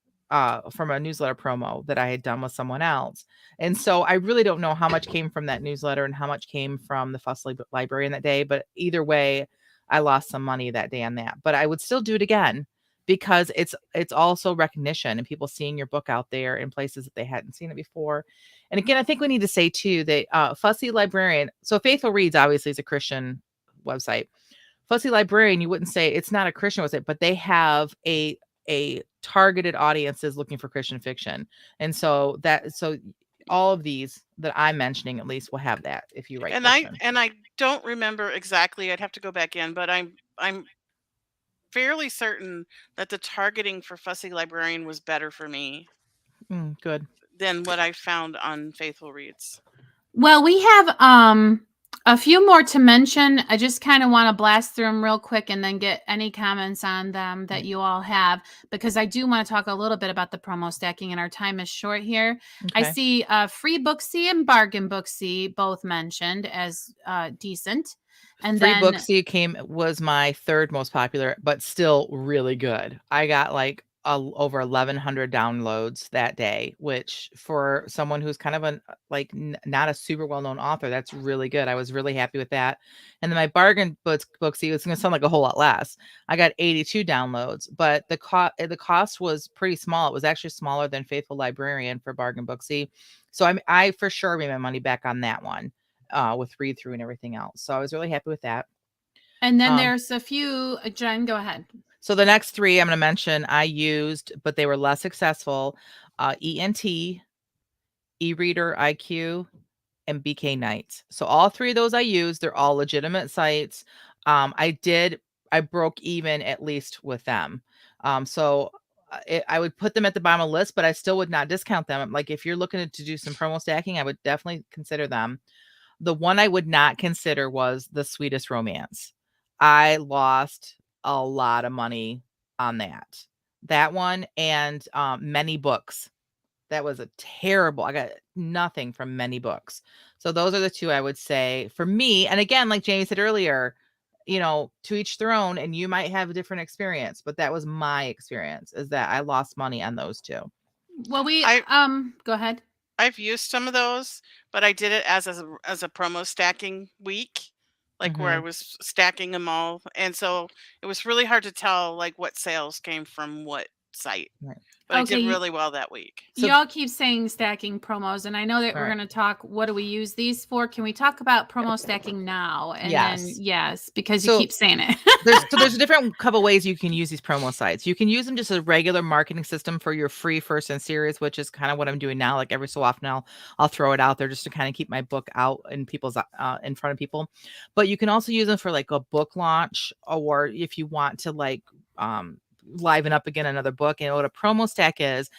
from a newsletter promo that I had done with someone else. And so I really don't know how much came from that newsletter and how much came from the Fussy Librarian that day. But either way, I lost some money that day on that. But I would still do it again because it's also recognition and people seeing your book out there in places that they hadn't seen it before. And again, I think we need to say too that Fussy Librarian, so Faithful Reads obviously is a Christian website. Fussy Librarian, you wouldn't say it's not a Christian website, but they have a targeted audiences looking for Christian fiction. And so all of these that I'm mentioning at least will have that if you write Christian. And I don't remember exactly. I'd have to go back in, but I'm fairly certain that the targeting for Fussy Librarian was better for me Good. than what I found on Faithful Reads. Well, we have a few more to mention. I just kind of want to blast through them real quick and then get any comments on them that you all have, because I do want to talk a little bit about the promo stacking, and our time is short here. I Okay. see Free Booksy and Bargain Booksy both mentioned as decent. And Free then Booksy was my third most popular, but still really good. I got like over 1,100 downloads that day, which for someone who's kind of not a super well known author, that's really good. I was really happy with that. And then my Bargain Booksy, it's going to sound like a whole lot less. I got 82 downloads, but the cost was pretty small. It was actually smaller than Faithful Librarian for Bargain Booksy, so I for sure made my money back on that one. With read through and everything else. So I was really happy with that. And then there's a few, Jen, go ahead. So the next three I'm going to mention I used, but they were less successful. ENT, eReader IQ, and BK Knights. So all three of those I used. They're all legitimate sites. I broke even at least with them. I would put them at the bottom of the list, but I still would not discount them. Like if you're looking to do some promo stacking, I would definitely consider them. The one I would not consider was The Sweetest Romance. I lost a lot of money on that one, and Many Books. That was a terrible. I got nothing from Many Books. So those are the two I would say for me. And again, like Jamie said earlier, to each their own, and you might have a different experience, but that was my experience, is that I lost money on those two. Well, go ahead. I've used some of those, but I did it as a promo stacking week, like where I was stacking them all, and so it was really hard to tell like what sales came from what site. Right. But I did really well that week. So, y'all keep saying stacking promos, and I know that we're going to talk, what do we use these for? Can we talk about promo stacking now? And then, yes, because you keep saying it. there's a different couple ways you can use these promo sites. You can use them just as a regular marketing system for your free first in series, which is kind of what I'm doing now. Like every so often I'll throw it out there just to kind of keep my book out in people's in front of people. But you can also use them for like a book launch, or if you want to like liven up again another book. And what a promo stack is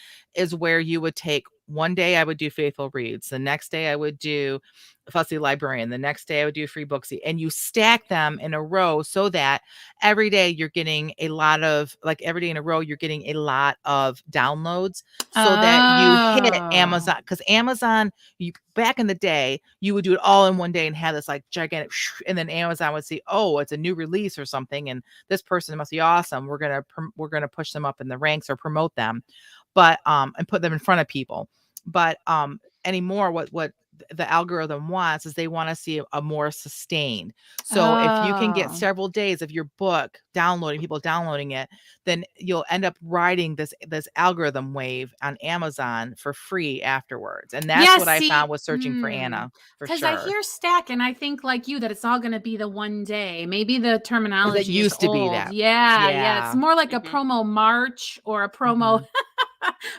where you would take one day I would do Faithful Reads, the next day I would do Fussy Librarian, the next day I would do Free Booksy, and you stack them in a row so that every day you're getting a lot of, like every day in a row you're getting a lot of downloads, so that you hit Amazon. Because Amazon, back in the day, you would do it all in one day and have this like gigantic, and then Amazon would see, oh, it's a new release or something, and this person must be awesome. We're gonna push them up in the ranks or promote them, but and put them in front of people. But anymore, what the algorithm wants is they want to see a more sustained. So if you can get several days of your book people downloading it, then you'll end up riding this algorithm wave on Amazon for free afterwards. And that's what I found was searching for Anna, for sure. Because I hear stack, and I think like you that it's all going to be the one day. Maybe the terminology used to be that. Yeah. It's more like a promo march or a promo.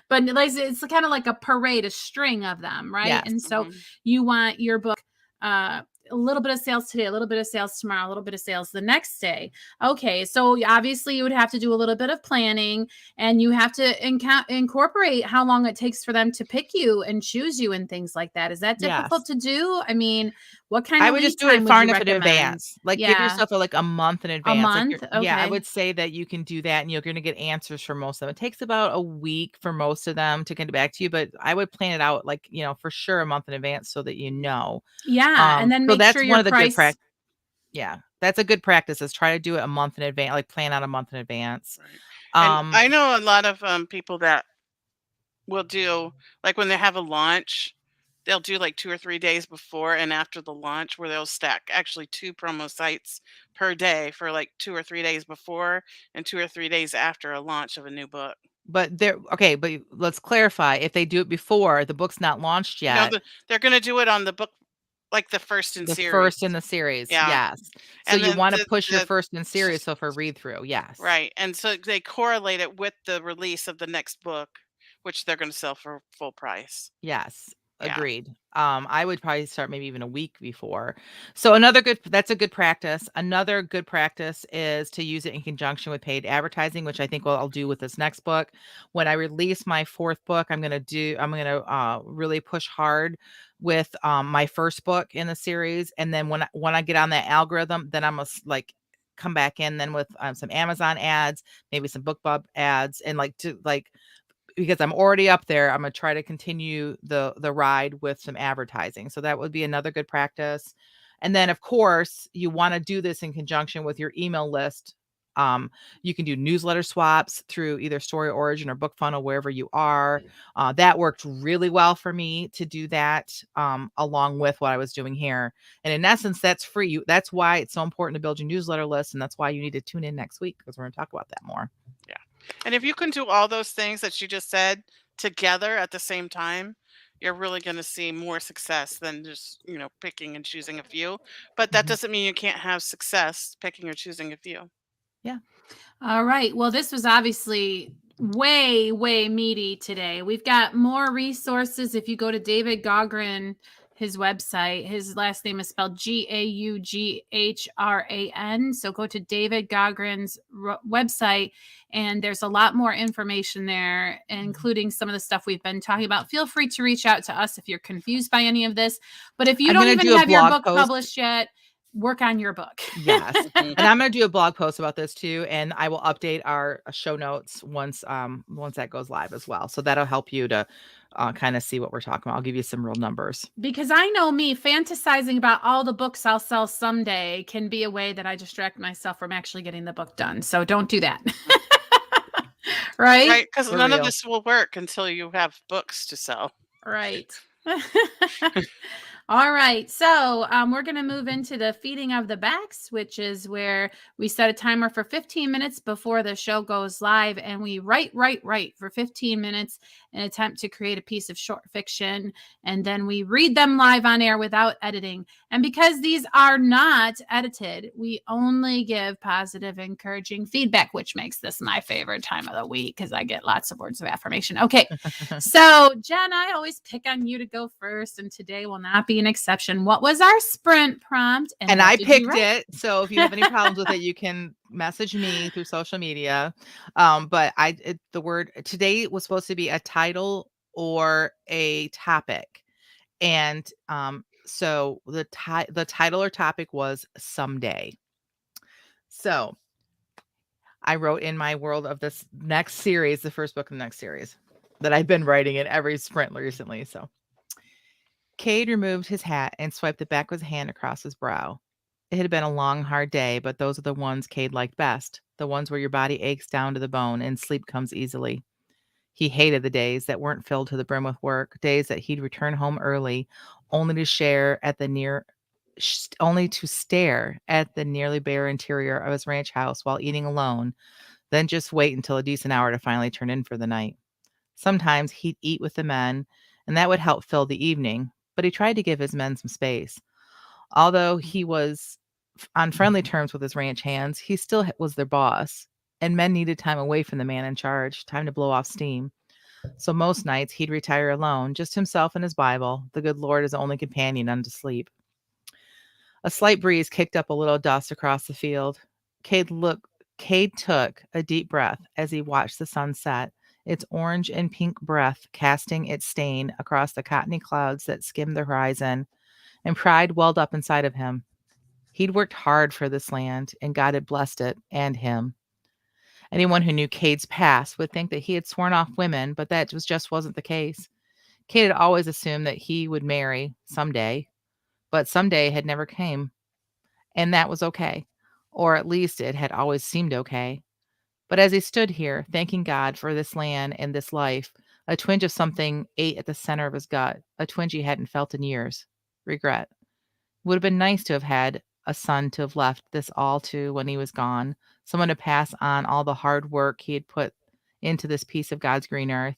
But it's kind of like a parade, a string of them, right? Yes. And so you want your book a little bit of sales today, a little bit of sales tomorrow, a little bit of sales the next day. Okay, so obviously you would have to do a little bit of planning, and you have to incorporate how long it takes for them to pick you and choose you and things like that. Is that difficult to do? I mean, what kind of I would just do it far enough in advance. Like give yourself like a month in advance. A month? Like yeah, I would say that you can do that, and you're going to get answers for most of them. It takes about a week for most of them to get back to you, but I would plan it out like, for sure a month in advance so that you know. Yeah, and then make that's sure one of the good practice. Yeah, that's a good practice, is try to do it a month in advance, like plan out a month in advance. Right. And I know a lot of people that will do, like when they have a launch, they'll do like 2 or 3 days before and after the launch where they'll stack actually 2 promo sites per day for like 2 or 3 days before and 2 or 3 days after a launch of a new book. But let's clarify. If they do it before, the book's not launched No, yet. they're gonna do it on the book, like the first in The series. first in the series, Yeah, yes. So and you then wanna push your first in series, s so for read through, yes. right, and so they correlate it with the release of the next book, which they're gonna sell for full price. Yes, Yeah. agreed. I would probably start maybe even a week before. So another good that's a good practice. Another good practice is to use it in conjunction with paid advertising, which I think I'll do with this next book. When I release my fourth book, I'm gonna really push hard with my first book in the series, and then when I get on that algorithm, then I must like come back in then with some Amazon ads, maybe some BookBub ads, and like to like because I'm already up there, I'm gonna try to continue the ride with some advertising. So that would be another good practice. And then of course, you want to do this in conjunction with your email list. You can do newsletter swaps through either Story Origin or Book Funnel, wherever you are. That worked really well for me to do that along with what I was doing here. And in essence, that's free. That's why it's so important to build your newsletter list, and that's why you need to tune in next week because we're going to talk about that more. Yeah. And if you can do all those things that you just said together at the same time, you're really going to see more success than just, picking and choosing a few. But that Mhm. doesn't mean you can't have success picking or choosing a few. Yeah. All right. Well, this was obviously way, way meaty today. We've got more resources. If you go to David Gaughran, his website, his last name is spelled Gaughran. So go to David Gaughran's website, and there's a lot more information there, including some of the stuff we've been talking about. Feel free to reach out to us if you're confused by any of this. But if you I'm don't gonna even do a have your blog book post. published yet, work on your book. Yes. And I'm gonna do a blog post about this too, and I will update our show notes once that goes live as well. So that'll help you to kind of see what we're talking about. I'll give you some real numbers. Because I know me fantasizing about all the books I'll sell someday can be a way that I distract myself from actually getting the book done. So don't do that. Right? Right? Because For none of real. this will work until you have books to sell. Right. All right. So we're going to move into the feeding of the backs, which is where we set a timer for 15 minutes before the show goes live. And we write for 15 minutes and attempt to create a piece of short fiction. And then we read them live on air without editing. And because these are not edited, we only give positive, encouraging feedback, which makes this my favorite time of the week because I get lots of words of affirmation. Okay. So, Jen, I always pick on you to go first, and today will not be an exception. What was our sprint prompt? And what I did you picked write? it. So if you have any problems with it, you can message me through social media. But the word today was supposed to be a title or a topic. And so the title or topic was someday. So I wrote in my world of this next series, the first book in the next series that I've been writing in every sprint recently. So Cade removed his hat and swiped the back of his hand across his brow. It had been a long, hard day, but those are the ones Cade liked best, the ones where your body aches down to the bone and sleep comes easily. He hated the days that weren't filled to the brim with work, days that he'd return home early, only to only to stare at the nearly bare interior of his ranch house while eating alone, then just wait until a decent hour to finally turn in for the night. Sometimes he'd eat with the men, and that would help fill the evening, but he tried to give his men some space. Although he was on friendly terms with his ranch hands, he still was their boss, and men needed time away from the man in charge, time to blow off steam. So most nights he'd retire alone, just himself and his Bible, the good Lord his only companion unto sleep. A slight breeze kicked up a little dust across the field. Cade took a deep breath as he watched the sun set, its orange and pink breath casting its stain across the cottony clouds that skimmed the horizon, and pride welled up inside of him. He'd worked hard for this land, and God had blessed it and him. Anyone who knew Cade's past would think that he had sworn off women, but that just wasn't the case. Cade had always assumed that he would marry someday, but someday had never came, and that was okay. Or at least it had always seemed okay. But as he stood here, thanking God for this land and this life, A twinge of something ate at the center of his gut, a twinge he hadn't felt in years. Regret. Would have been nice to have had a son to have left this all to when he was gone, someone to pass on all the hard work he had put into this piece of God's green earth.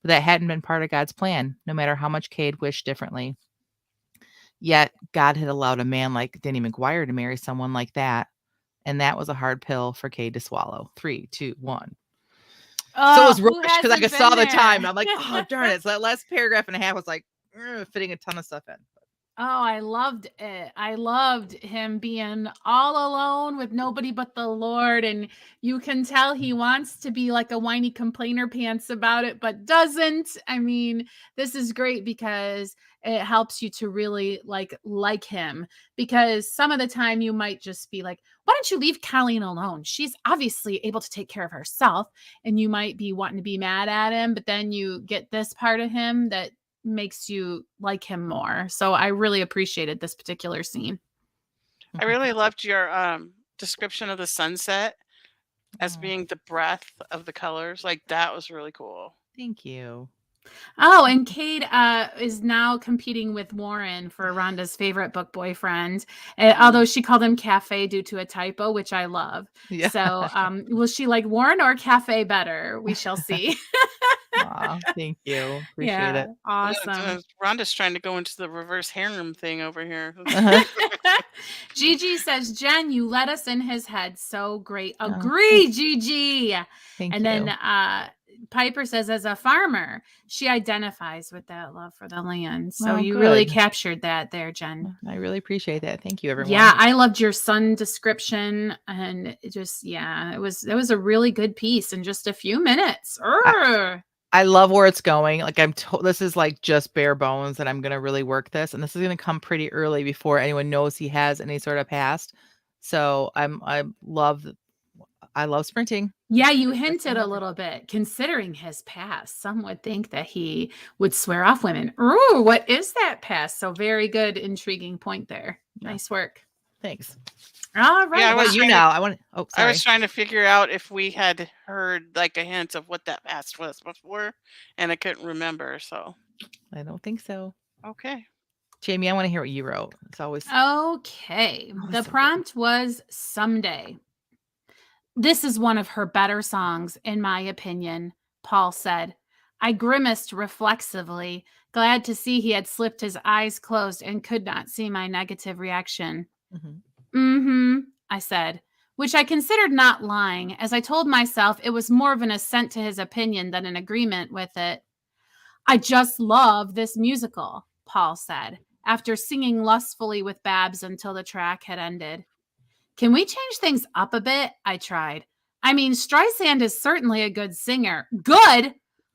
But that hadn't been part of God's plan, no matter how much Cade wished differently. Yet God had allowed a man like Danny McGuire to marry someone like that, and that was a hard pill for Cade to swallow. 3, 2, 1. So it was who rushed because I hasn't saw been the there? time. I'm like, oh darn it! So that last paragraph and a half was like fitting a ton of stuff in. Oh, I loved it. I loved him being all alone with nobody but the Lord. And you can tell he wants to be like a whiny complainer pants about it, but doesn't. I mean, this is great because it helps you to really like him. Because some of the time you might just be like, why don't you leave Colleen alone? She's obviously able to take care of herself. And you might be wanting to be mad at him, but then you get this part of him that makes you like him more. So I really appreciated this particular scene. I really loved your description of the sunset as Aw. being the breath of the colors. Like that was really cool. Thank you. Oh, and Cade is now competing with Warren for Rhonda's favorite book boyfriend, although she called him Cafe due to a typo, which I love. Yeah. So will she like Warren or Cafe better? We shall see. Aw, thank you. Appreciate it. Awesome. Rhonda's trying to go into the reverse harem thing over here. Gigi says, Jen, you let us in his head. So great. Oh, Agree, Gigi. Thank And you. then Piper says, as a farmer, she identifies with that love for the land. So Oh, you really good. captured that there, Jen. I really appreciate that. Thank you, everyone. Yeah, I loved your sun description, and it just it was a really good piece in just a few minutes. I love where it's going. Like this is like just bare bones, and I'm gonna really work this, and this is gonna come pretty early before anyone knows he has any sort of past. So I love sprinting. Yeah, you hinted a little bit. Considering his past, some would think that he would swear off women. Ooh, what is that past? So very good, intriguing point there. Yeah. Nice work. Thanks. All right. Yeah, Well, you now. I want. Oh, sorry. I was trying to figure out if we had heard like a hint of what that past was before, and I couldn't remember. So I don't think so. okay. Jamie, I want to hear what you wrote. It's always Okay. Always The so prompt was Someday. This is one of her better songs, in my opinion, Paul said. I grimaced reflexively, glad to see he had slipped his eyes closed and could not see my negative reaction. I said, which I considered not lying, as I told myself it was more of an assent to his opinion than an agreement with it. I just love this musical, Paul said, after singing lustfully with Babs until the track had ended. Can we change things up a bit? I tried. I mean, Streisand is certainly a good singer. Good!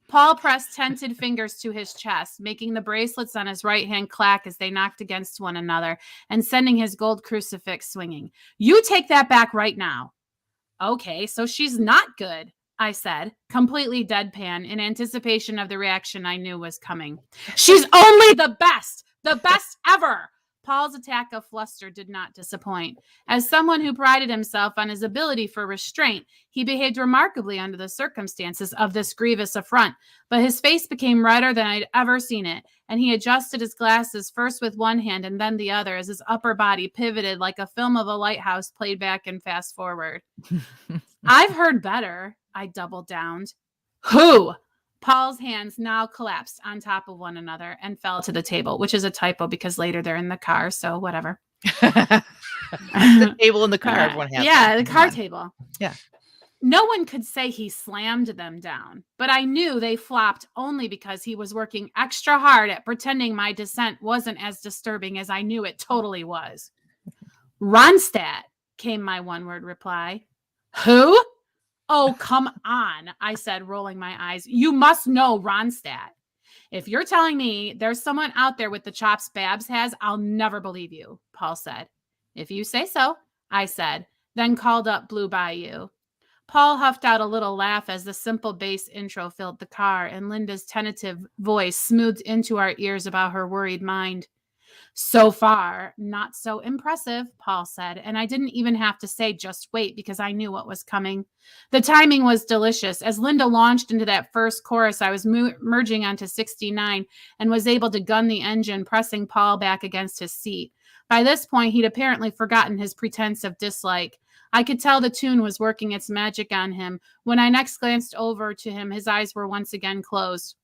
Paul pressed tented fingers to his chest, making the bracelets on his right hand clack as they knocked against one another and sending his gold crucifix swinging. You take that back right now. Okay, so she's not good, I said, completely deadpan in anticipation of the reaction I knew was coming. She's only the best ever. Paul's attack of fluster did not disappoint. As someone who prided himself on his ability for restraint, he behaved remarkably under the circumstances of this grievous affront, but his face became redder than I'd ever seen it, and he adjusted his glasses first with one hand and then the other as his upper body pivoted like a film of a lighthouse played back and fast forward. I've heard better, I doubled down. Who? Paul's hands now collapsed on top of one another and fell to the table, which is a typo because later they're in the car, so whatever. The table in the car. Everyone has. Yeah, the car table. Yeah. No one could say he slammed them down, but I knew they flopped only because he was working extra hard at pretending my dissent wasn't as disturbing as I knew it totally was. Ronstadt, came my one-word reply. Who? Oh, come on, I said, rolling my eyes. You must know Ronstadt. If you're telling me there's someone out there with the chops Babs has, I'll never believe you, Paul said. If you say so, I said, then called up Blue Bayou. Paul huffed out a little laugh as the simple bass intro filled the car and Linda's tentative voice smoothed into our ears about her worried mind. So far, not so impressive, Paul said, and I didn't even have to say just wait because I knew what was coming. The timing was delicious. As Linda launched into that first chorus, I was merging onto 69 and was able to gun the engine, pressing Paul back against his seat. By this point, he'd apparently forgotten his pretense of dislike. I could tell the tune was working its magic on him. When I next glanced over to him, his eyes were once again closed.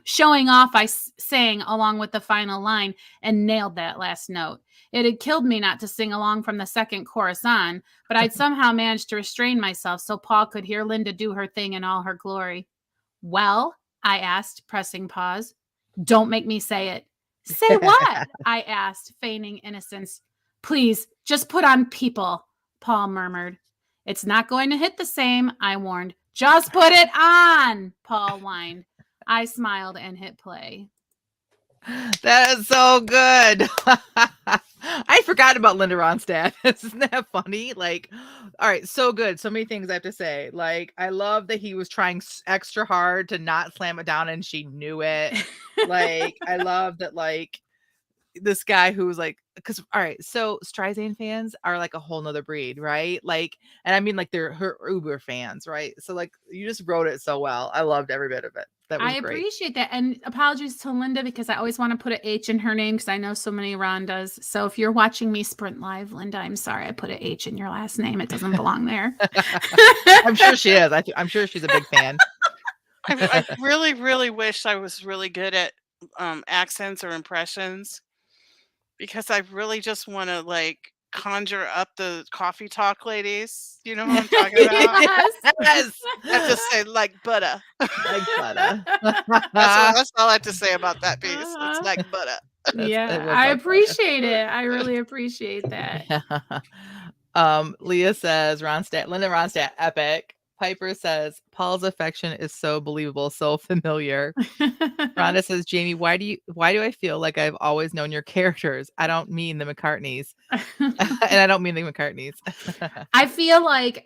Showing off, I sang along with the final line and nailed that last note. It had killed me not to sing along from the second chorus on, but I'd somehow managed to restrain myself so Paul could hear Linda do her thing in all her glory. Well, I asked, pressing pause. Don't make me say it. Say what? I asked, feigning innocence. Please, just put on People, Paul murmured. It's not going to hit the same, I warned. Just put it on, Paul whined. I smiled and hit play. That is so good. I forgot about Linda Ronstadt. Isn't that funny? Like, all right, so good. So many things I have to say. Like, I love that he was trying extra hard to not slam it down and she knew it. Like, I love that, like, this guy who was like, because all right, so Streisand fans are like a whole nother breed, right? Like, and I mean, like, they're her Uber fans, right? So like, you just wrote it so well. I loved every bit of it. That was I great. appreciate that. And apologies to Linda because I always want to put an H in her name because I know so many Rondas. So if you're watching me sprint live, Linda, I'm sorry I put an H in your last name. It doesn't belong there. I'm sure she is. I'm sure she's a big fan. I really, really wish I was really good at accents or impressions, because I really just want to like conjure up the coffee talk ladies. You know what I'm talking about? Yes. Yes. I have to say like butter. Like butter. That's all I have to say about that piece. It's like butter. Yeah, it was I like butter. appreciate it. I really appreciate that. Leah says Linda Ronstadt, epic. Piper says Paul's affection is so believable, so familiar. Rhonda says, Jamie, why do I feel like I've always known your characters? I don't mean the McCartneys. And I don't mean the McCartneys. I feel like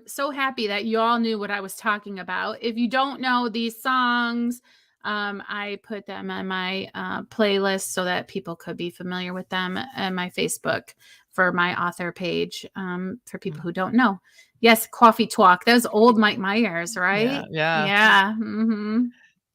so happy that you all knew what I was talking about. If you don't know these songs, I put them on my playlist so that people could be familiar with them, and my Facebook for my author page for people who don't know. Yes, Coffee Talk. That was old Mike Myers, right? Yeah. Mm-hmm.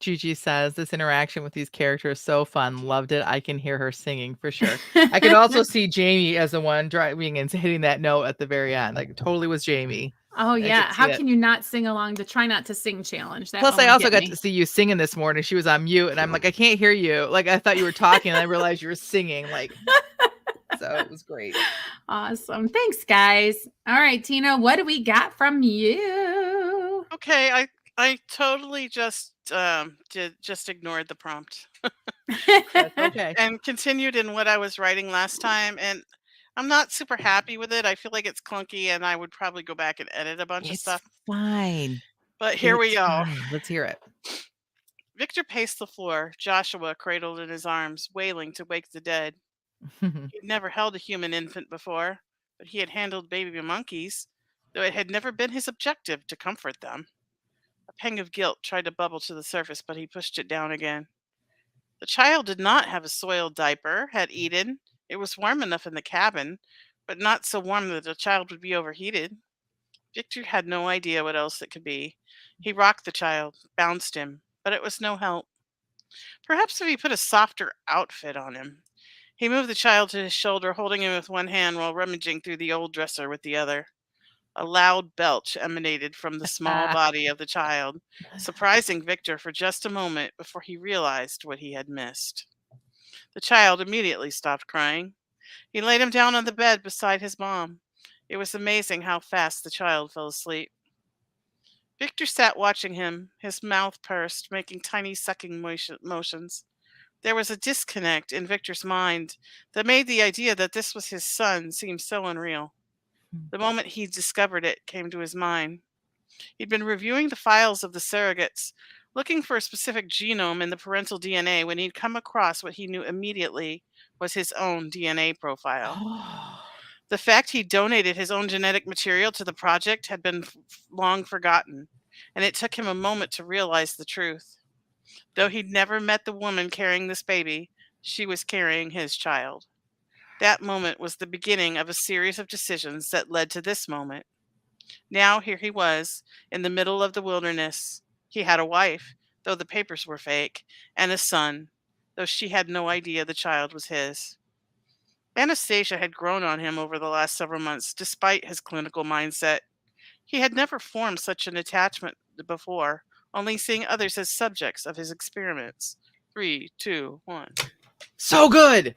Gigi says this interaction with these characters so fun. Loved it. I can hear her singing for sure. I could also see Jamie as the one driving and hitting that note at the very end. Like, totally was Jamie. Oh yeah. How can you not sing along the Try Not to Sing challenge? That Plus, I also got to see you singing this morning. She was on mute, and I'm like, I can't hear you. Like, I thought you were talking, and I realized you were singing. Like, so it was great. Awesome. Thanks, guys. All right, Tina, what do we got from you? Okay, I totally just ignored the prompt. Okay. And continued in what I was writing last time, and I'm not super happy with it. I feel like it's clunky and I would probably go back and edit a bunch of stuff. Fine. But here we go. Fine. Let's hear it. Victor paced the floor, Joshua cradled in his arms, wailing to wake the dead. He'd never held a human infant before, but he had handled baby monkeys, though it had never been his objective to comfort them. A pang of guilt tried to bubble to the surface, but he pushed it down again. The child did not have a soiled diaper, had eaten. It was warm enough in the cabin, but not so warm that the child would be overheated. Victor had no idea what else it could be. He rocked the child, bounced him, but it was no help. Perhaps if he put a softer outfit on him. He moved the child to his shoulder, holding him with one hand while rummaging through the old dresser with the other. A loud belch emanated from the small body of the child, surprising Victor for just a moment before he realized what he had missed. The child immediately stopped crying. He laid him down on the bed beside his mom. It was amazing how fast the child fell asleep. Victor sat watching him, his mouth pursed, making tiny sucking motions. There was a disconnect in Victor's mind that made the idea that this was his son seem so unreal. The moment he discovered it came to his mind. He'd been reviewing the files of the surrogates, looking for a specific genome in the parental DNA when he'd come across what he knew immediately was his own DNA profile. The fact he donated his own genetic material to the project had been long forgotten, and it took him a moment to realize the truth. Though he'd never met the woman carrying this baby, she was carrying his child. That moment was the beginning of a series of decisions that led to this moment. Now here he was, in the middle of the wilderness. He had a wife, though the papers were fake, and a son, though she had no idea the child was his. Anastasia had grown on him over the last several months, despite his clinical mindset. He had never formed such an attachment before, only seeing others as subjects of his experiments. 3, 2, 1. So good.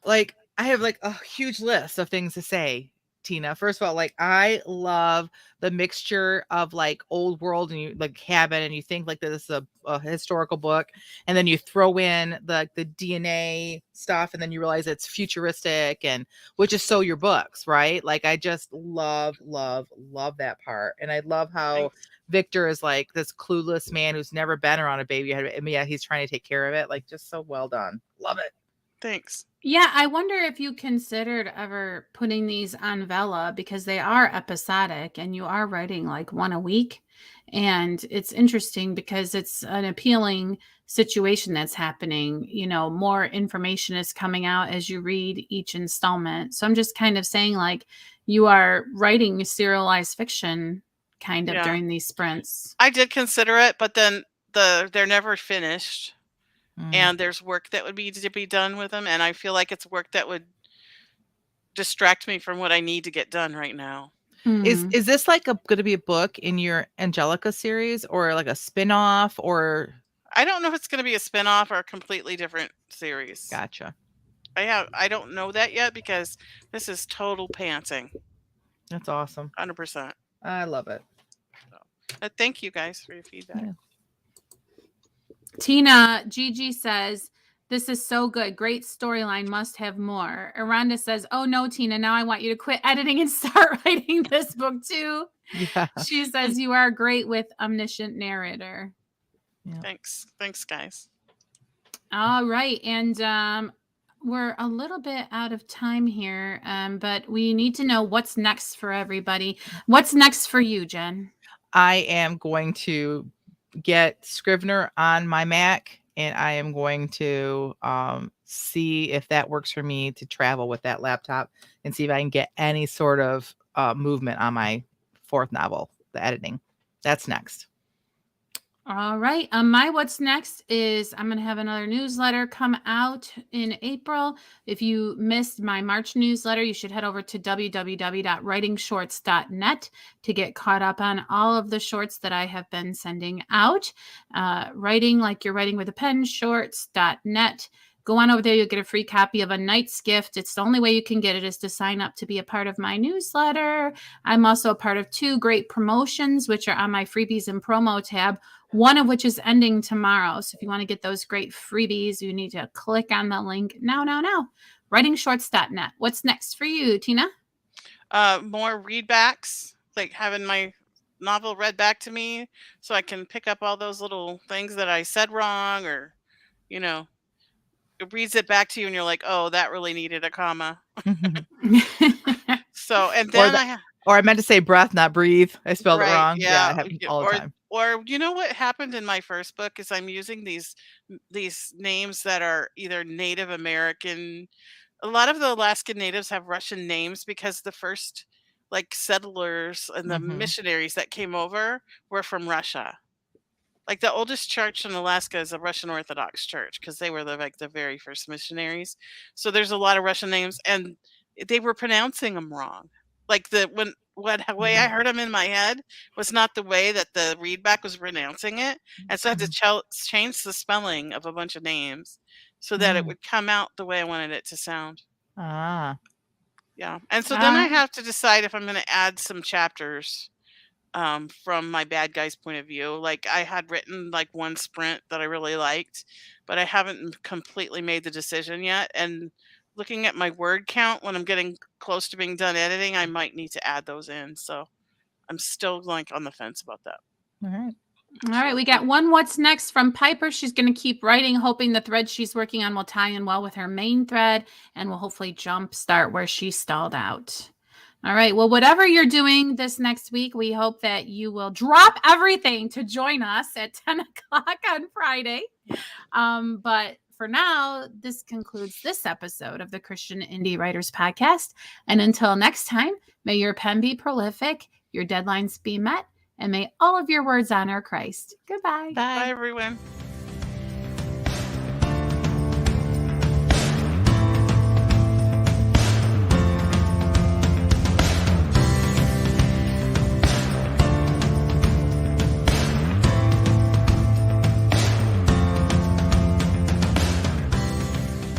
Like, I have like a huge list of things to say, Tina. First of all, like, I love the mixture of like old world and you like cabin, and you think like this is a historical book, and then you throw in the DNA stuff, and then you realize it's futuristic, and which is so your books, right? Like, I just love that part. And I love how Thanks. Victor is like this clueless man who's never been around a baby. I mean, yeah, he's trying to take care of it. Like, just so well done. Love it. Thanks. Yeah, I wonder if you considered ever putting these on Vella, because they are episodic and you are writing like one a week. And it's interesting because it's an appealing situation that's happening. You know, more information is coming out as you read each installment. So I'm just kind of saying, like, you are writing serialized fiction kind of Yeah. during these sprints. I did consider it, but then they're never finished. Mm. And there's work that would be to be done with them, and I feel like it's work that would distract me from what I need to get done right now. Mhm. Is this like going to be a book in your Angelica series, or like a spin-off, or I don't know if it's going to be a spin-off or a completely different series. gotcha. I don't know that yet because this is total pantsing. That's awesome. 100%. I love it. Thank you guys for your feedback. Yeah. Tina Gigi says, "This is so good. Great storyline. Must have more." Aranda says, "Oh no, Tina, now I want you to quit editing and start writing this book too." Yeah. She says, "You are great with omniscient narrator." Yeah. Thanks, guys. All right. And we're a little bit out of time here, but we need to know what's next for everybody. What's next for you, Jen? I am going to get Scrivener on my Mac, and I am going to see if that works for me to travel with that laptop and see if I can get any sort of movement on my fourth novel, the editing. That's next. All right. My what's next is I'm going to have another newsletter come out in April. If you missed my March newsletter, you should head over to www.writingshorts.net to get caught up on all of the shorts that I have been sending out. Writing like you're writing with a pen, shorts.net. Go on over there. You'll get a free copy of A Knight's Gift. It's the only way you can get it is to sign up to be a part of my newsletter. I'm also a part of 2 great promotions, which are on my freebies and promo tab, one of which is ending tomorrow. So if you want to get those great freebies, you need to click on the link now. Writingshorts.net. What's next for you, Tina? More readbacks, like having my novel read back to me so I can pick up all those little things that I said wrong, or, you know, it reads it back to you and you're like, oh, that really needed a comma. So, and then or I meant to say breath, not breathe. I spelled it wrong. Yeah, it happens all the time. Or you know what happened in my first book is I'm using these names that are either Native American. A lot of the Alaskan natives have Russian names because the first like settlers and the missionaries that came over were from Russia. Like the oldest church in Alaska is a Russian Orthodox church because they were the very first missionaries. So there's a lot of Russian names, and they were pronouncing them wrong. Like the way I heard them in my head was not the way that the readback was pronouncing it, and so I had to change the spelling of a bunch of names so that it would come out the way I wanted it to sound. Ah. Yeah, and so then I have to decide if I'm going to add some chapters from my bad guy's point of view. Like I had written like one sprint that I really liked, but I haven't completely made the decision yet. And looking at my word count when I'm getting close to being done editing, I might need to add those in. So I'm still like on the fence about that. All right. All right, we got one what's next from Piper. She's going to keep writing, hoping the thread she's working on will tie in well with her main thread and will hopefully jump start where she stalled out. All right. Well, whatever you're doing this next week, we hope that you will drop everything to join us at 10 o'clock on Friday. But for now, this concludes this episode of the Christian Indie Writers Podcast. And until next time, may your pen be prolific, your deadlines be met, and may all of your words honor Christ. Goodbye. Bye, everyone.